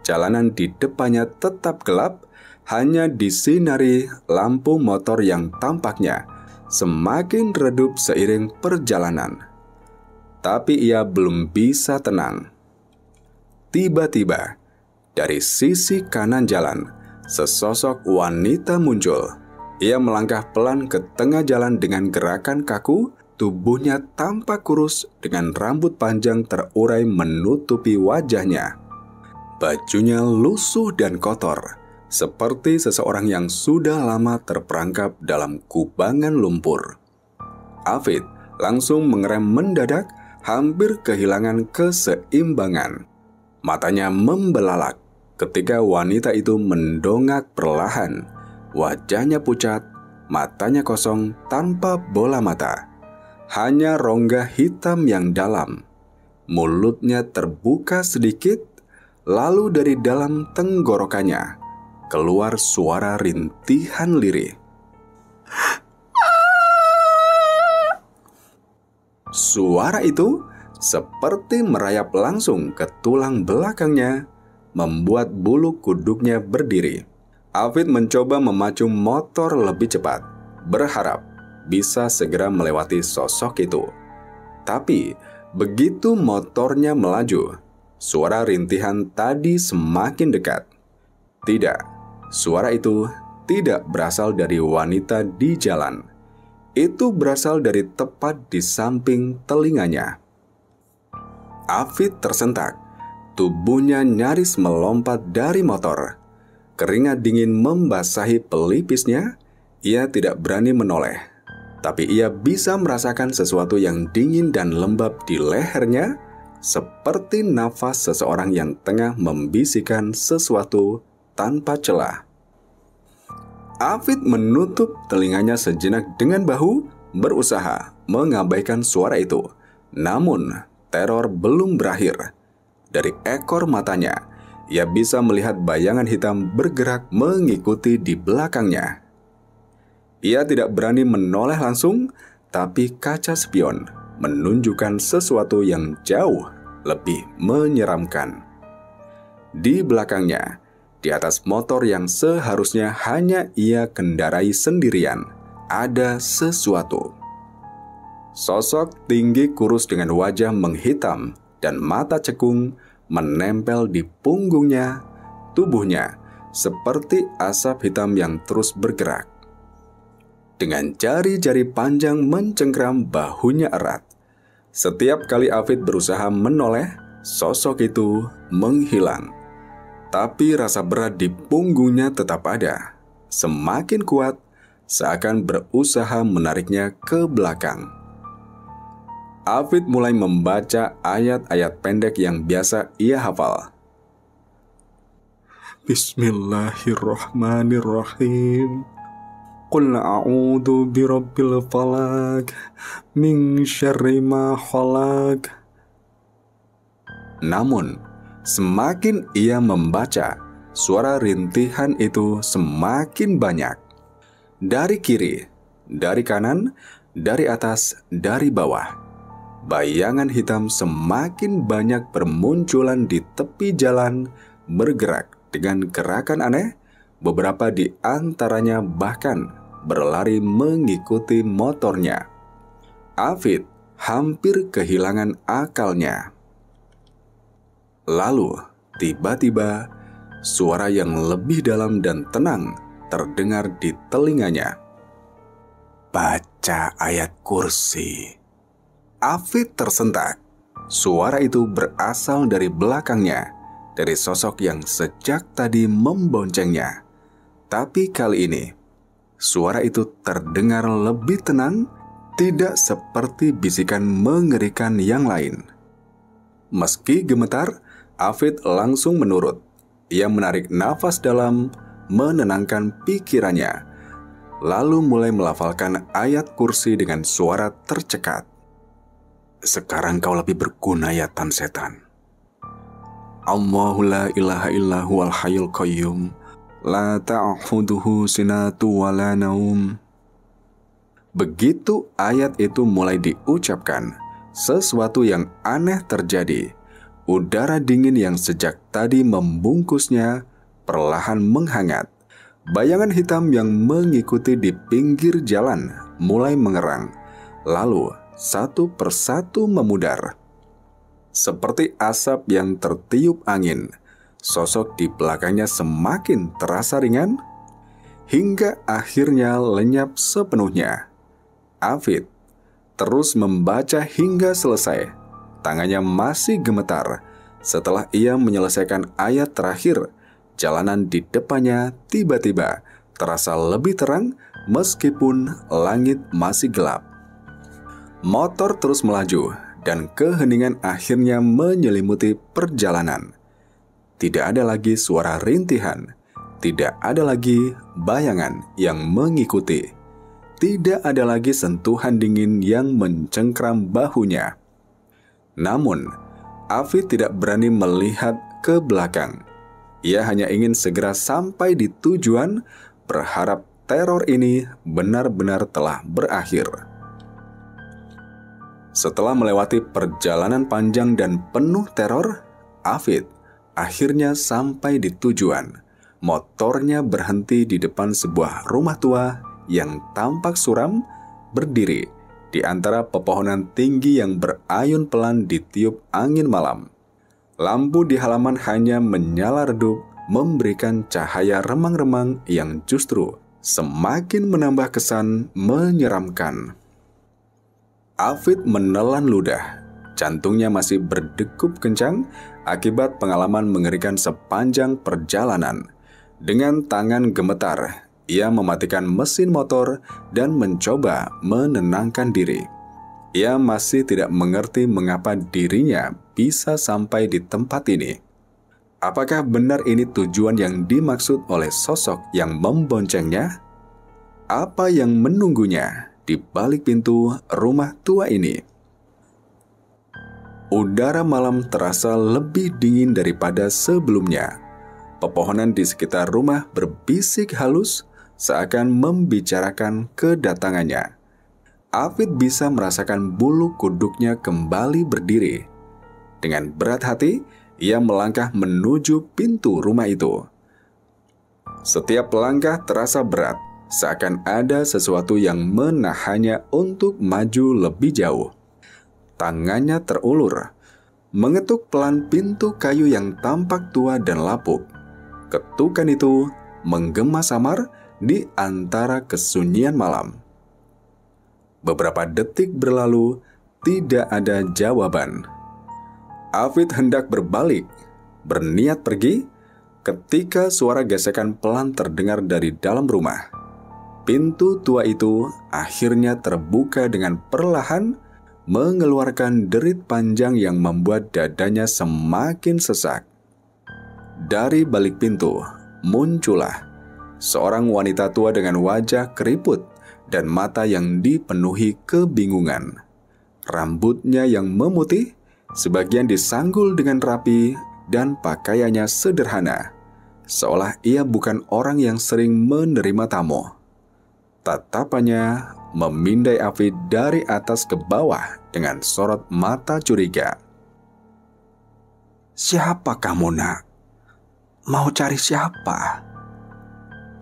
Jalanan di depannya tetap gelap, hanya disinari lampu motor yang tampaknya semakin redup seiring perjalanan. Tapi ia belum bisa tenang. Tiba-tiba, dari sisi kanan jalan, sesosok wanita muncul. Ia melangkah pelan ke tengah jalan dengan gerakan kaku, tubuhnya tampak kurus dengan rambut panjang terurai menutupi wajahnya. Bajunya lusuh dan kotor, seperti seseorang yang sudah lama terperangkap dalam kubangan lumpur. Hafid langsung mengerem mendadak, hampir kehilangan keseimbangan. Matanya membelalak ketika wanita itu mendongak perlahan. Wajahnya pucat, matanya kosong tanpa bola mata. Hanya rongga hitam yang dalam. Mulutnya terbuka sedikit, lalu dari dalam tenggorokannya keluar suara rintihan lirih. Suara itu seperti merayap langsung ke tulang belakangnya, membuat bulu kuduknya berdiri. Hafid mencoba memacu motor lebih cepat, berharap bisa segera melewati sosok itu. Tapi begitu motornya melaju, suara rintihan tadi semakin dekat. Tidak, suara itu tidak berasal dari wanita di jalan. Itu berasal dari tepat di samping telinganya. Hafid tersentak, tubuhnya nyaris melompat dari motor. Keringat dingin membasahi pelipisnya. Ia tidak berani menoleh, tapi ia bisa merasakan sesuatu yang dingin dan lembab di lehernya, seperti nafas seseorang yang tengah membisikkan sesuatu tanpa celah. Hafid menutup telinganya sejenak dengan bahu, berusaha mengabaikan suara itu. Namun, teror belum berakhir. Dari ekor matanya, ia bisa melihat bayangan hitam bergerak mengikuti di belakangnya. Ia tidak berani menoleh langsung, tapi kaca spion menunjukkan sesuatu yang jauh lebih menyeramkan. Di belakangnya, di atas motor yang seharusnya hanya ia kendarai sendirian, ada sesuatu. Sosok tinggi kurus dengan wajah menghitam dan mata cekung menempel di punggungnya. Tubuhnya seperti asap hitam yang terus bergerak. Dengan jari-jari panjang mencengkram bahunya erat. Setiap kali Hafid berusaha menoleh, sosok itu menghilang. Tapi rasa berat di punggungnya tetap ada. Semakin kuat, seakan berusaha menariknya ke belakang. Hafid mulai membaca ayat-ayat pendek yang biasa ia hafal. Bismillahirrahmanirrahim. Qul a'udzu birabbil falaq min syarri ma khalaq. Namun, semakin ia membaca, suara rintihan itu semakin banyak. Dari kiri, dari kanan, dari atas, dari bawah. Bayangan hitam semakin banyak bermunculan di tepi jalan, bergerak dengan gerakan aneh. Beberapa di antaranya bahkan berlari mengikuti motornya. Afid hampir kehilangan akalnya. Lalu, tiba-tiba, suara yang lebih dalam dan tenang terdengar di telinganya. Baca ayat kursi. Afid tersentak. Suara itu berasal dari belakangnya, dari sosok yang sejak tadi memboncengnya. Tapi kali ini, suara itu terdengar lebih tenang, tidak seperti bisikan mengerikan yang lain. Meski gemetar, Afid langsung menurut. Ia menarik nafas dalam, menenangkan pikirannya, lalu mulai melafalkan ayat kursi dengan suara tercekat. Sekarang kau lebih berguna ya Tan Setan. Allahu la ilaha illa huwal hayyul qayyum, la ta'khuduhu sinatu wa la naum. Begitu ayat itu mulai diucapkan, sesuatu yang aneh terjadi. Udara dingin yang sejak tadi membungkusnya perlahan menghangat. Bayangan hitam yang mengikuti di pinggir jalan mulai mengerang, lalu satu persatu memudar. Seperti asap yang tertiup angin, sosok di belakangnya semakin terasa ringan, hingga akhirnya lenyap sepenuhnya. Afid terus membaca hingga selesai. Tangannya masih gemetar. Setelah ia menyelesaikan ayat terakhir, jalanan di depannya tiba-tiba terasa lebih terang meskipun langit masih gelap. Motor terus melaju dan keheningan akhirnya menyelimuti perjalanan. Tidak ada lagi suara rintihan, tidak ada lagi bayangan yang mengikuti, tidak ada lagi sentuhan dingin yang mencengkram bahunya. Namun, Afid tidak berani melihat ke belakang. Ia hanya ingin segera sampai di tujuan, berharap teror ini benar-benar telah berakhir. Setelah melewati perjalanan panjang dan penuh teror, Afid akhirnya sampai di tujuan. Motornya berhenti di depan sebuah rumah tua yang tampak suram, berdiri di antara pepohonan tinggi yang berayun pelan ditiup angin malam. Lampu di halaman hanya menyala redup, memberikan cahaya remang-remang yang justru semakin menambah kesan menyeramkan. Afid menelan ludah. Jantungnya masih berdegup kencang akibat pengalaman mengerikan sepanjang perjalanan. Dengan tangan gemetar, ia mematikan mesin motor dan mencoba menenangkan diri. Ia masih tidak mengerti mengapa dirinya bisa sampai di tempat ini. Apakah benar ini tujuan yang dimaksud oleh sosok yang memboncengnya? Apa yang menunggunya di balik pintu rumah tua ini? Udara malam terasa lebih dingin daripada sebelumnya. Pepohonan di sekitar rumah berbisik halus, seakan membicarakan kedatangannya. Afid bisa merasakan bulu kuduknya kembali berdiri. Dengan berat hati, ia melangkah menuju pintu rumah itu. Setiap langkah terasa berat, seakan ada sesuatu yang menahannya untuk maju lebih jauh. Tangannya terulur, mengetuk pelan pintu kayu yang tampak tua dan lapuk. Ketukan itu menggema samar di antara kesunyian malam. Beberapa detik berlalu, tidak ada jawaban. Afid hendak berbalik, berniat pergi, ketika suara gesekan pelan terdengar dari dalam rumah. Pintu tua itu akhirnya terbuka dengan perlahan, mengeluarkan derit panjang yang membuat dadanya semakin sesak. Dari balik pintu, muncullah seorang wanita tua dengan wajah keriput dan mata yang dipenuhi kebingungan. Rambutnya yang memutih, sebagian disanggul dengan rapi dan pakaiannya sederhana. seolah ia bukan orang yang sering menerima tamu. Tatapannya memindai Afid dari atas ke bawah dengan sorot mata curiga. "Siapa kamu, Nak? Mau cari siapa?"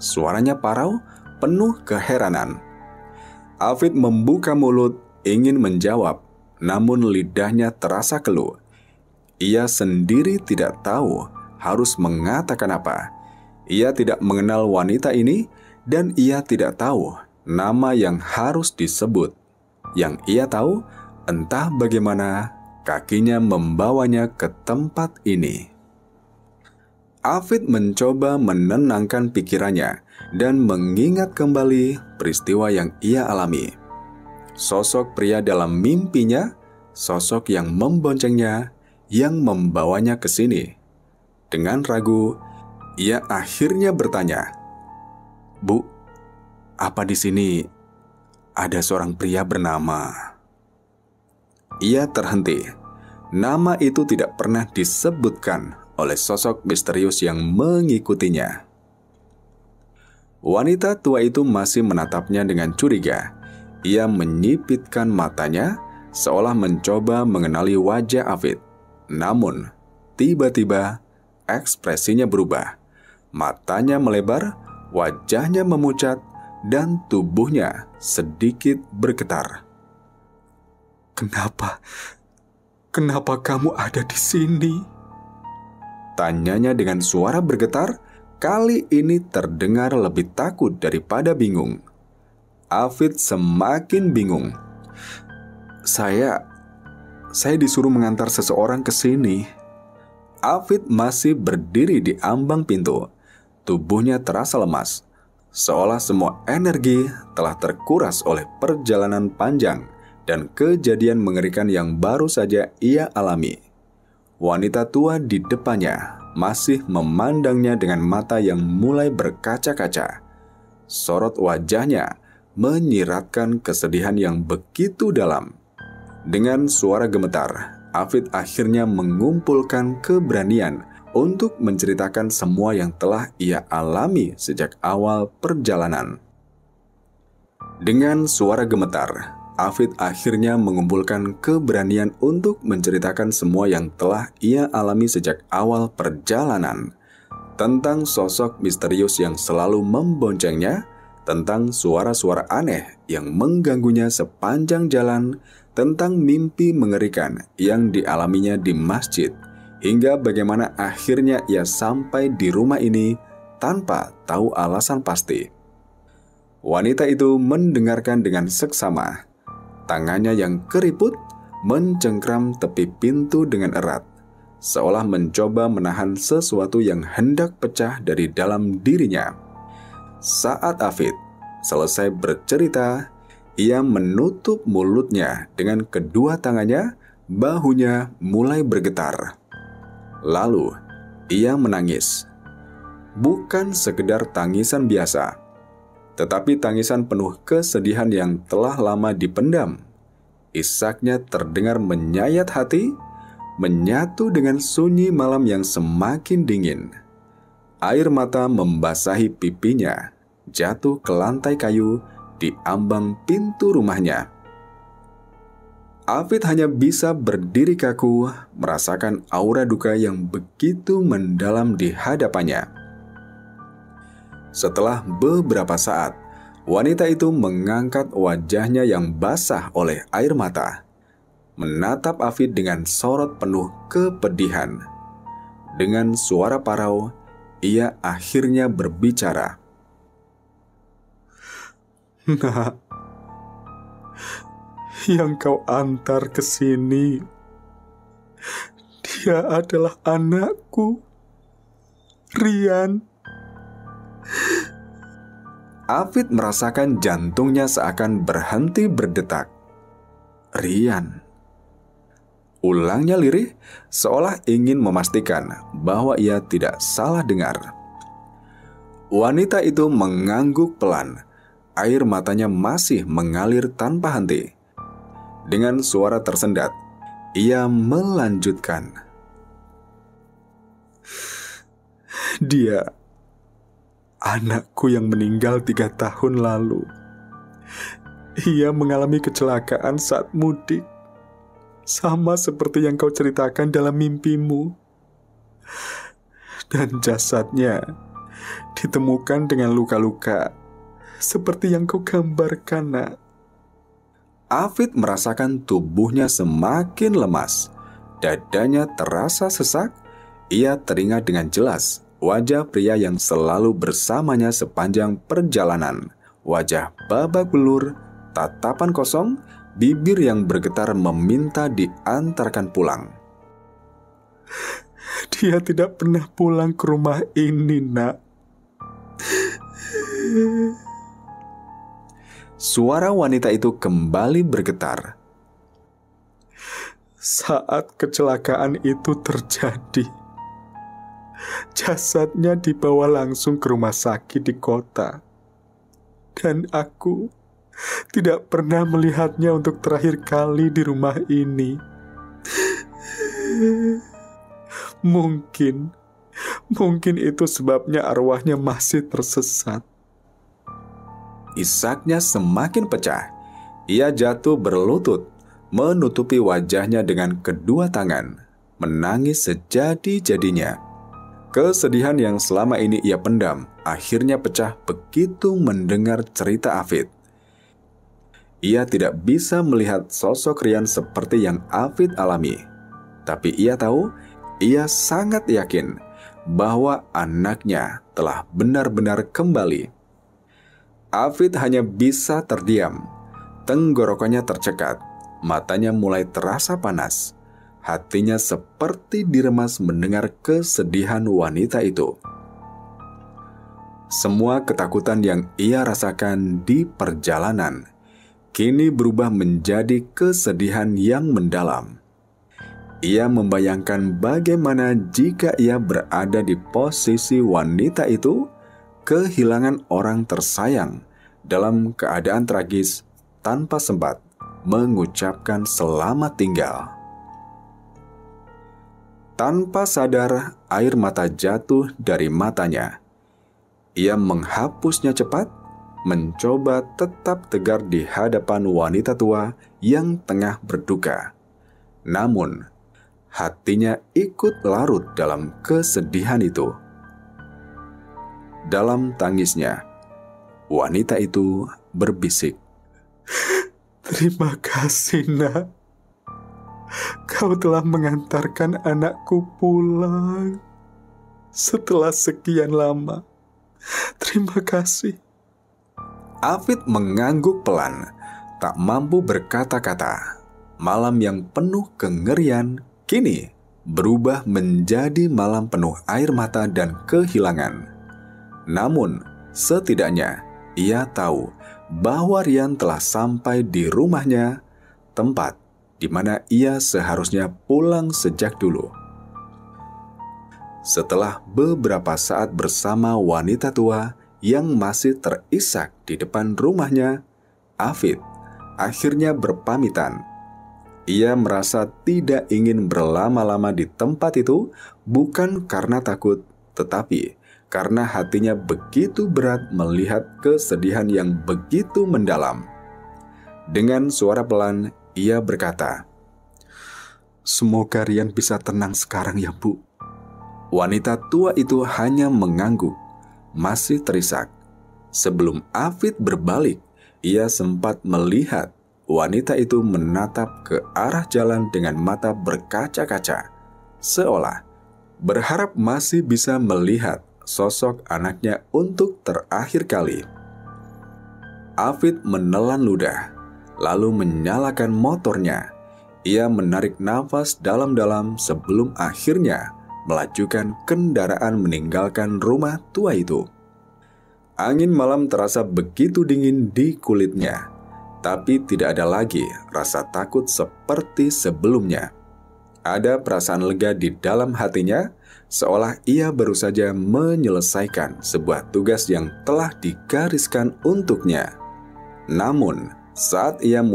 Suaranya parau, penuh keheranan. Afid membuka mulut, ingin menjawab, namun lidahnya terasa keluh. Ia sendiri tidak tahu harus mengatakan apa. Ia tidak mengenal wanita ini, dan ia tidak tahu nama yang harus disebut. Yang ia tahu, entah bagaimana kakinya membawanya ke tempat ini. Afid mencoba menenangkan pikirannya dan mengingat kembali peristiwa yang ia alami. Sosok pria dalam mimpinya, sosok yang memboncengnya, yang membawanya ke sini. Dengan ragu, ia akhirnya bertanya, "Bu, apa di sini ada seorang pria bernama?" Ia terhenti. Nama itu tidak pernah disebutkan oleh sosok misterius yang mengikutinya. Wanita tua itu masih menatapnya dengan curiga. Ia menyipitkan matanya, seolah mencoba mengenali wajah Afid. Namun, tiba-tiba ekspresinya berubah. Matanya melebar, wajahnya memucat, dan tubuhnya sedikit bergetar. Kenapa kamu ada di sini?" Tanyanya dengan suara bergetar, kali ini terdengar lebih takut daripada bingung. Afid semakin bingung. Saya disuruh mengantar seseorang ke sini." Afid masih berdiri di ambang pintu. Tubuhnya terasa lemas, seolah semua energi telah terkuras oleh perjalanan panjang dan kejadian mengerikan yang baru saja ia alami. Wanita tua di depannya masih memandangnya dengan mata yang mulai berkaca-kaca. Sorot wajahnya menyiratkan kesedihan yang begitu dalam. Dengan suara gemetar, Afid akhirnya mengumpulkan keberanian untuk menceritakan semua yang telah ia alami sejak awal perjalanan. Dengan suara gemetar, Afid akhirnya mengumpulkan keberanian untuk menceritakan semua yang telah ia alami sejak awal perjalanan. Tentang sosok misterius yang selalu memboncengnya, tentang suara-suara aneh yang mengganggunya sepanjang jalan, tentang mimpi mengerikan yang dialaminya di masjid, hingga bagaimana akhirnya ia sampai di rumah ini tanpa tahu alasan pasti. Wanita itu mendengarkan dengan seksama. Tangannya yang keriput mencengkram tepi pintu dengan erat, seolah mencoba menahan sesuatu yang hendak pecah dari dalam dirinya. Saat Afid selesai bercerita, ia menutup mulutnya dengan kedua tangannya, bahunya mulai bergetar. Lalu, ia menangis. Bukan sekedar tangisan biasa, tetapi tangisan penuh kesedihan yang telah lama dipendam. Isaknya terdengar menyayat hati, menyatu dengan sunyi malam yang semakin dingin. Air mata membasahi pipinya, jatuh ke lantai kayu di ambang pintu rumahnya. Afid hanya bisa berdiri kaku, merasakan aura duka yang begitu mendalam di hadapannya. Setelah beberapa saat, wanita itu mengangkat wajahnya yang basah oleh air mata, menatap Afid dengan sorot penuh kepedihan. Dengan suara parau, ia akhirnya berbicara. "Nak, yang kau antar ke sini, dia adalah anakku, Rian." Afid merasakan jantungnya seakan berhenti berdetak. "Rian?" Ulangnya lirih, seolah ingin memastikan bahwa ia tidak salah dengar. Wanita itu mengangguk pelan. Air matanya masih mengalir tanpa henti. Dengan suara tersendat, ia melanjutkan. Dia anakku yang meninggal 3 tahun lalu. Ia mengalami kecelakaan saat mudik, sama seperti yang kau ceritakan dalam mimpimu. Dan jasadnya ditemukan dengan luka-luka seperti yang kau gambarkan, Nak. Afid merasakan tubuhnya semakin lemas. Dadanya terasa sesak. Ia teringat dengan jelas wajah pria yang selalu bersamanya sepanjang perjalanan. Wajah babak belur, tatapan kosong, bibir yang bergetar meminta diantarkan pulang. Dia tidak pernah pulang ke rumah ini, Nak. Suara wanita itu kembali bergetar. Saat kecelakaan itu terjadi, jasadnya dibawa langsung ke rumah sakit di kota. Dan aku tidak pernah melihatnya untuk terakhir kali di rumah ini. Mungkin itu sebabnya arwahnya masih tersesat. Isaknya semakin pecah. Ia jatuh berlutut, menutupi wajahnya dengan kedua tangan, menangis sejadi-jadinya. Kesedihan yang selama ini ia pendam akhirnya pecah begitu mendengar cerita Afid. Ia tidak bisa melihat sosok Rian seperti yang Afid alami. Tapi ia tahu, ia sangat yakin bahwa anaknya telah benar-benar kembali. Afid hanya bisa terdiam. Tenggorokannya tercekat, matanya mulai terasa panas. Hatinya seperti diremas mendengar kesedihan wanita itu. Semua ketakutan yang ia rasakan di perjalanan kini berubah menjadi kesedihan yang mendalam. Ia membayangkan bagaimana jika ia berada di posisi wanita itu, kehilangan orang tersayang dalam keadaan tragis tanpa sempat mengucapkan selamat tinggal. Tanpa sadar, air mata jatuh dari matanya. Ia menghapusnya cepat, mencoba tetap tegar di hadapan wanita tua yang tengah berduka. Namun, hatinya ikut larut dalam kesedihan itu. Dalam tangisnya, wanita itu berbisik, Terima kasih, Nak. Kau telah mengantarkan anakku pulang setelah sekian lama. Terima kasih. Afid mengangguk pelan, tak mampu berkata-kata. Malam yang penuh kengerian kini berubah menjadi malam penuh air mata dan kehilangan. Namun, setidaknya ia tahu bahwa Rian telah sampai di rumahnya, tempat di mana ia seharusnya pulang sejak dulu. Setelah beberapa saat bersama wanita tua yang masih terisak di depan rumahnya, Afid akhirnya berpamitan. Ia merasa tidak ingin berlama-lama di tempat itu, bukan karena takut, tetapi karena hatinya begitu berat melihat kesedihan yang begitu mendalam. Dengan suara pelan, ia berkata, Semoga Rian bisa tenang sekarang ya, Bu. Wanita tua itu hanya mengangguk, masih terisak. Sebelum Afid berbalik, ia sempat melihat wanita itu menatap ke arah jalan dengan mata berkaca-kaca, seolah berharap masih bisa melihat sosok anaknya untuk terakhir kali. Afid menelan ludah, lalu menyalakan motornya. Ia menarik nafas dalam-dalam sebelum akhirnya melajukan kendaraan meninggalkan rumah tua itu. Angin malam terasa begitu dingin di kulitnya, tapi tidak ada lagi rasa takut seperti sebelumnya. Ada perasaan lega di dalam hatinya, seolah ia baru saja menyelesaikan sebuah tugas yang telah digariskan untuknya. Namun, saat ia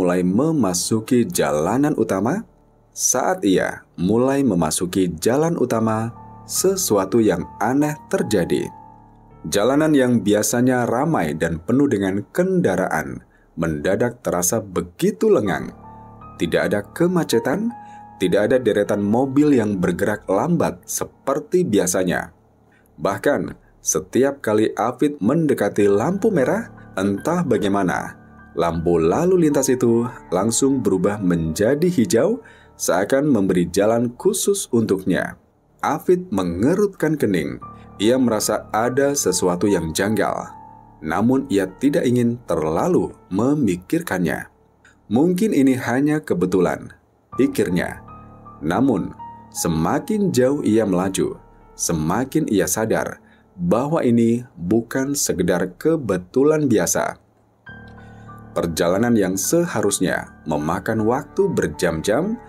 mulai memasuki jalanan utama, sesuatu yang aneh terjadi. Jalanan yang biasanya ramai dan penuh dengan kendaraan mendadak terasa begitu lengang. Tidak ada kemacetan, tidak ada deretan mobil yang bergerak lambat seperti biasanya. Bahkan, setiap kali Afid mendekati lampu merah, entah bagaimana, lampu lalu lintas itu langsung berubah menjadi hijau, seakan memberi jalan khusus untuknya. Afid mengerutkan kening. Ia merasa ada sesuatu yang janggal. Namun ia tidak ingin terlalu memikirkannya. Mungkin ini hanya kebetulan, pikirnya. Namun, semakin jauh ia melaju, semakin ia sadar bahwa ini bukan sekedar kebetulan biasa. Perjalanan yang seharusnya memakan waktu berjam-jam,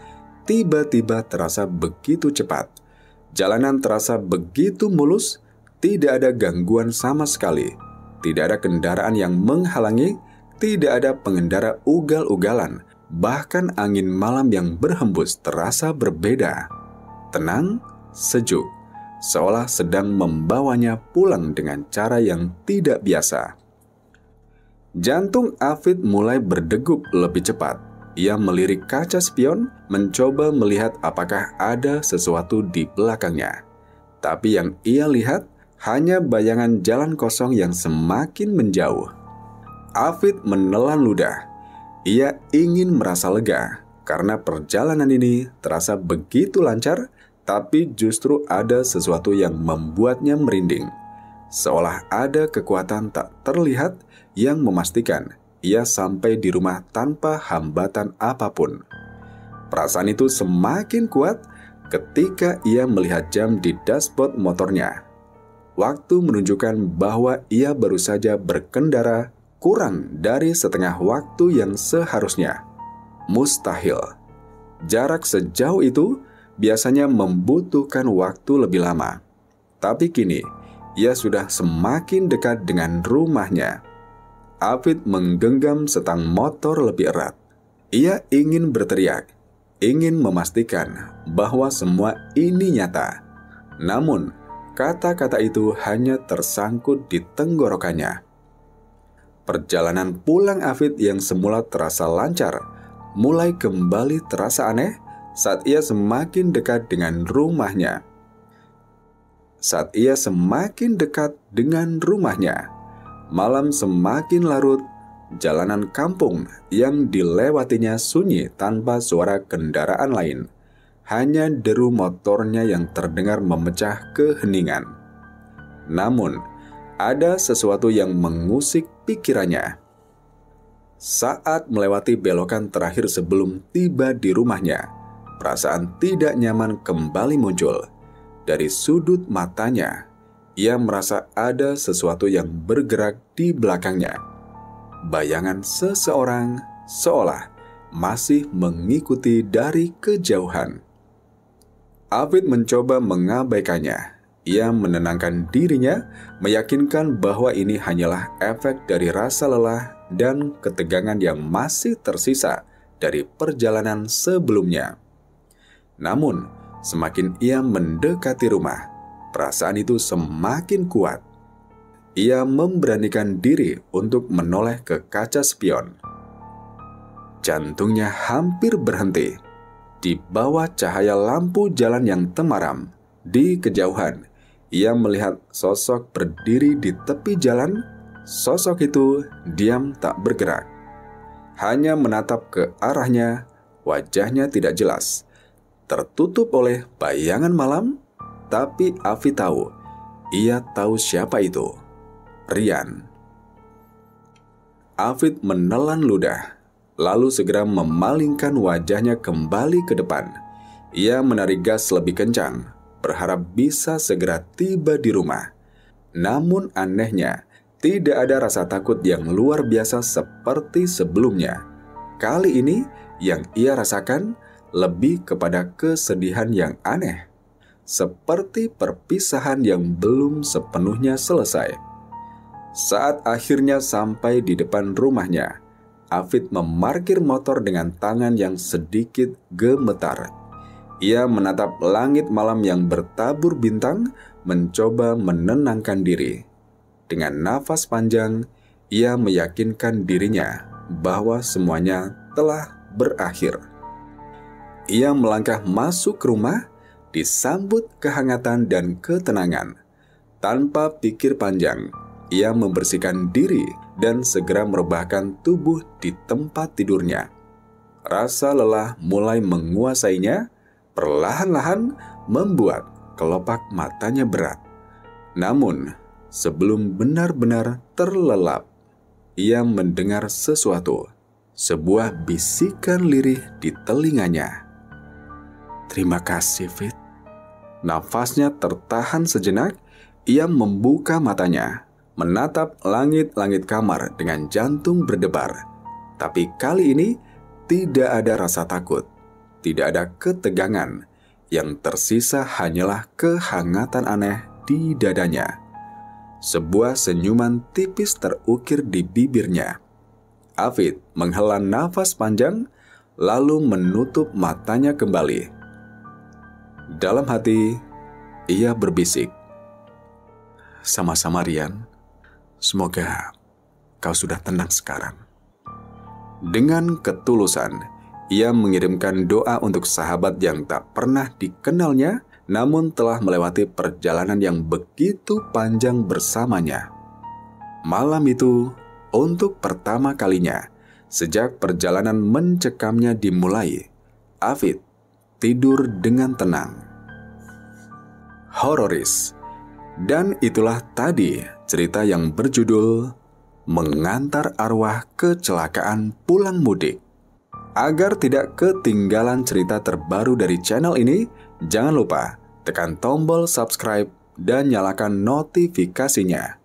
tiba-tiba terasa begitu cepat. Jalanan terasa begitu mulus, tidak ada gangguan sama sekali. Tidak ada kendaraan yang menghalangi, tidak ada pengendara ugal-ugalan. Bahkan angin malam yang berhembus terasa berbeda. Tenang, sejuk, seolah sedang membawanya pulang dengan cara yang tidak biasa. Jantung Afid mulai berdegup lebih cepat. Ia melirik kaca spion, mencoba melihat apakah ada sesuatu di belakangnya. Tapi yang ia lihat hanya bayangan jalan kosong yang semakin menjauh. Afid menelan ludah. Ia ingin merasa lega karena perjalanan ini terasa begitu lancar, tapi justru ada sesuatu yang membuatnya merinding. Seolah ada kekuatan tak terlihat yang memastikan ia sampai di rumah tanpa hambatan apapun. Perasaan itu semakin kuat ketika ia melihat jam di dashboard motornya. Waktu menunjukkan bahwa ia baru saja berkendara kurang dari setengah waktu yang seharusnya. Mustahil. Jarak sejauh itu biasanya membutuhkan waktu lebih lama. Tapi kini, ia sudah semakin dekat dengan rumahnya. Afid menggenggam setang motor lebih erat. Ia ingin berteriak, ingin memastikan bahwa semua ini nyata. Namun, kata-kata itu hanya tersangkut di tenggorokannya. Perjalanan pulang Afid yang semula terasa lancar, mulai kembali terasa aneh saat ia semakin dekat dengan rumahnya. Malam semakin larut, jalanan kampung yang dilewatinya sunyi tanpa suara kendaraan lain. Hanya deru motornya yang terdengar memecah keheningan. Namun, ada sesuatu yang mengusik pikirannya. Saat melewati belokan terakhir sebelum tiba di rumahnya, perasaan tidak nyaman kembali muncul. Dari sudut matanya, ia merasa ada sesuatu yang bergerak di belakangnya. Bayangan seseorang seolah masih mengikuti dari kejauhan. Afid mencoba mengabaikannya. Ia menenangkan dirinya, meyakinkan bahwa ini hanyalah efek dari rasa lelah dan ketegangan yang masih tersisa dari perjalanan sebelumnya. Namun, semakin ia mendekati rumah, perasaan itu semakin kuat. Ia memberanikan diri untuk menoleh ke kaca spion. Jantungnya hampir berhenti. Di bawah cahaya lampu jalan yang temaram, di kejauhan, ia melihat sosok berdiri di tepi jalan. Sosok itu diam tak bergerak. Hanya menatap ke arahnya, wajahnya tidak jelas. Tertutup oleh bayangan malam, tapi Afid tahu, ia tahu siapa itu. Rian. Afid menelan ludah, lalu segera memalingkan wajahnya kembali ke depan. Ia menarik gas lebih kencang, berharap bisa segera tiba di rumah. Namun anehnya, tidak ada rasa takut yang luar biasa seperti sebelumnya. Kali ini, yang ia rasakan lebih kepada kesedihan yang aneh. Seperti perpisahan yang belum sepenuhnya selesai. Saat akhirnya sampai di depan rumahnya, Afid memarkir motor dengan tangan yang sedikit gemetar. Ia menatap langit malam yang bertabur bintang, mencoba menenangkan diri. Dengan nafas panjang, ia meyakinkan dirinya bahwa semuanya telah berakhir. Ia melangkah masuk ke rumah, disambut kehangatan dan ketenangan. Tanpa pikir panjang, ia membersihkan diri dan segera merebahkan tubuh di tempat tidurnya. Rasa lelah mulai menguasainya, perlahan-lahan membuat kelopak matanya berat. Namun, sebelum benar-benar terlelap, ia mendengar sesuatu, sebuah bisikan lirih di telinganya. "Terima kasih, Fit." Nafasnya tertahan sejenak, ia membuka matanya, menatap langit-langit kamar dengan jantung berdebar. Tapi kali ini tidak ada rasa takut, tidak ada ketegangan. Yang tersisa hanyalah kehangatan aneh di dadanya. Sebuah senyuman tipis terukir di bibirnya. Afid menghela nafas panjang, lalu menutup matanya kembali. Dalam hati, ia berbisik, "Sama-sama, Rian. Semoga kau sudah tenang sekarang." Dengan ketulusan, ia mengirimkan doa untuk sahabat yang tak pernah dikenalnya, namun telah melewati perjalanan yang begitu panjang bersamanya. Malam itu, untuk pertama kalinya, sejak perjalanan mencekamnya dimulai, Afid tidur dengan tenang. Hororis. Dan itulah tadi cerita yang berjudul Mengantar Arwah Kecelakaan Pulang Mudik. Agar tidak ketinggalan cerita terbaru dari channel ini, jangan lupa tekan tombol subscribe dan nyalakan notifikasinya.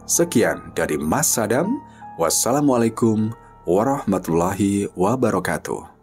Sekian dari Mas Sadam. Wassalamualaikum warahmatullahi wabarakatuh.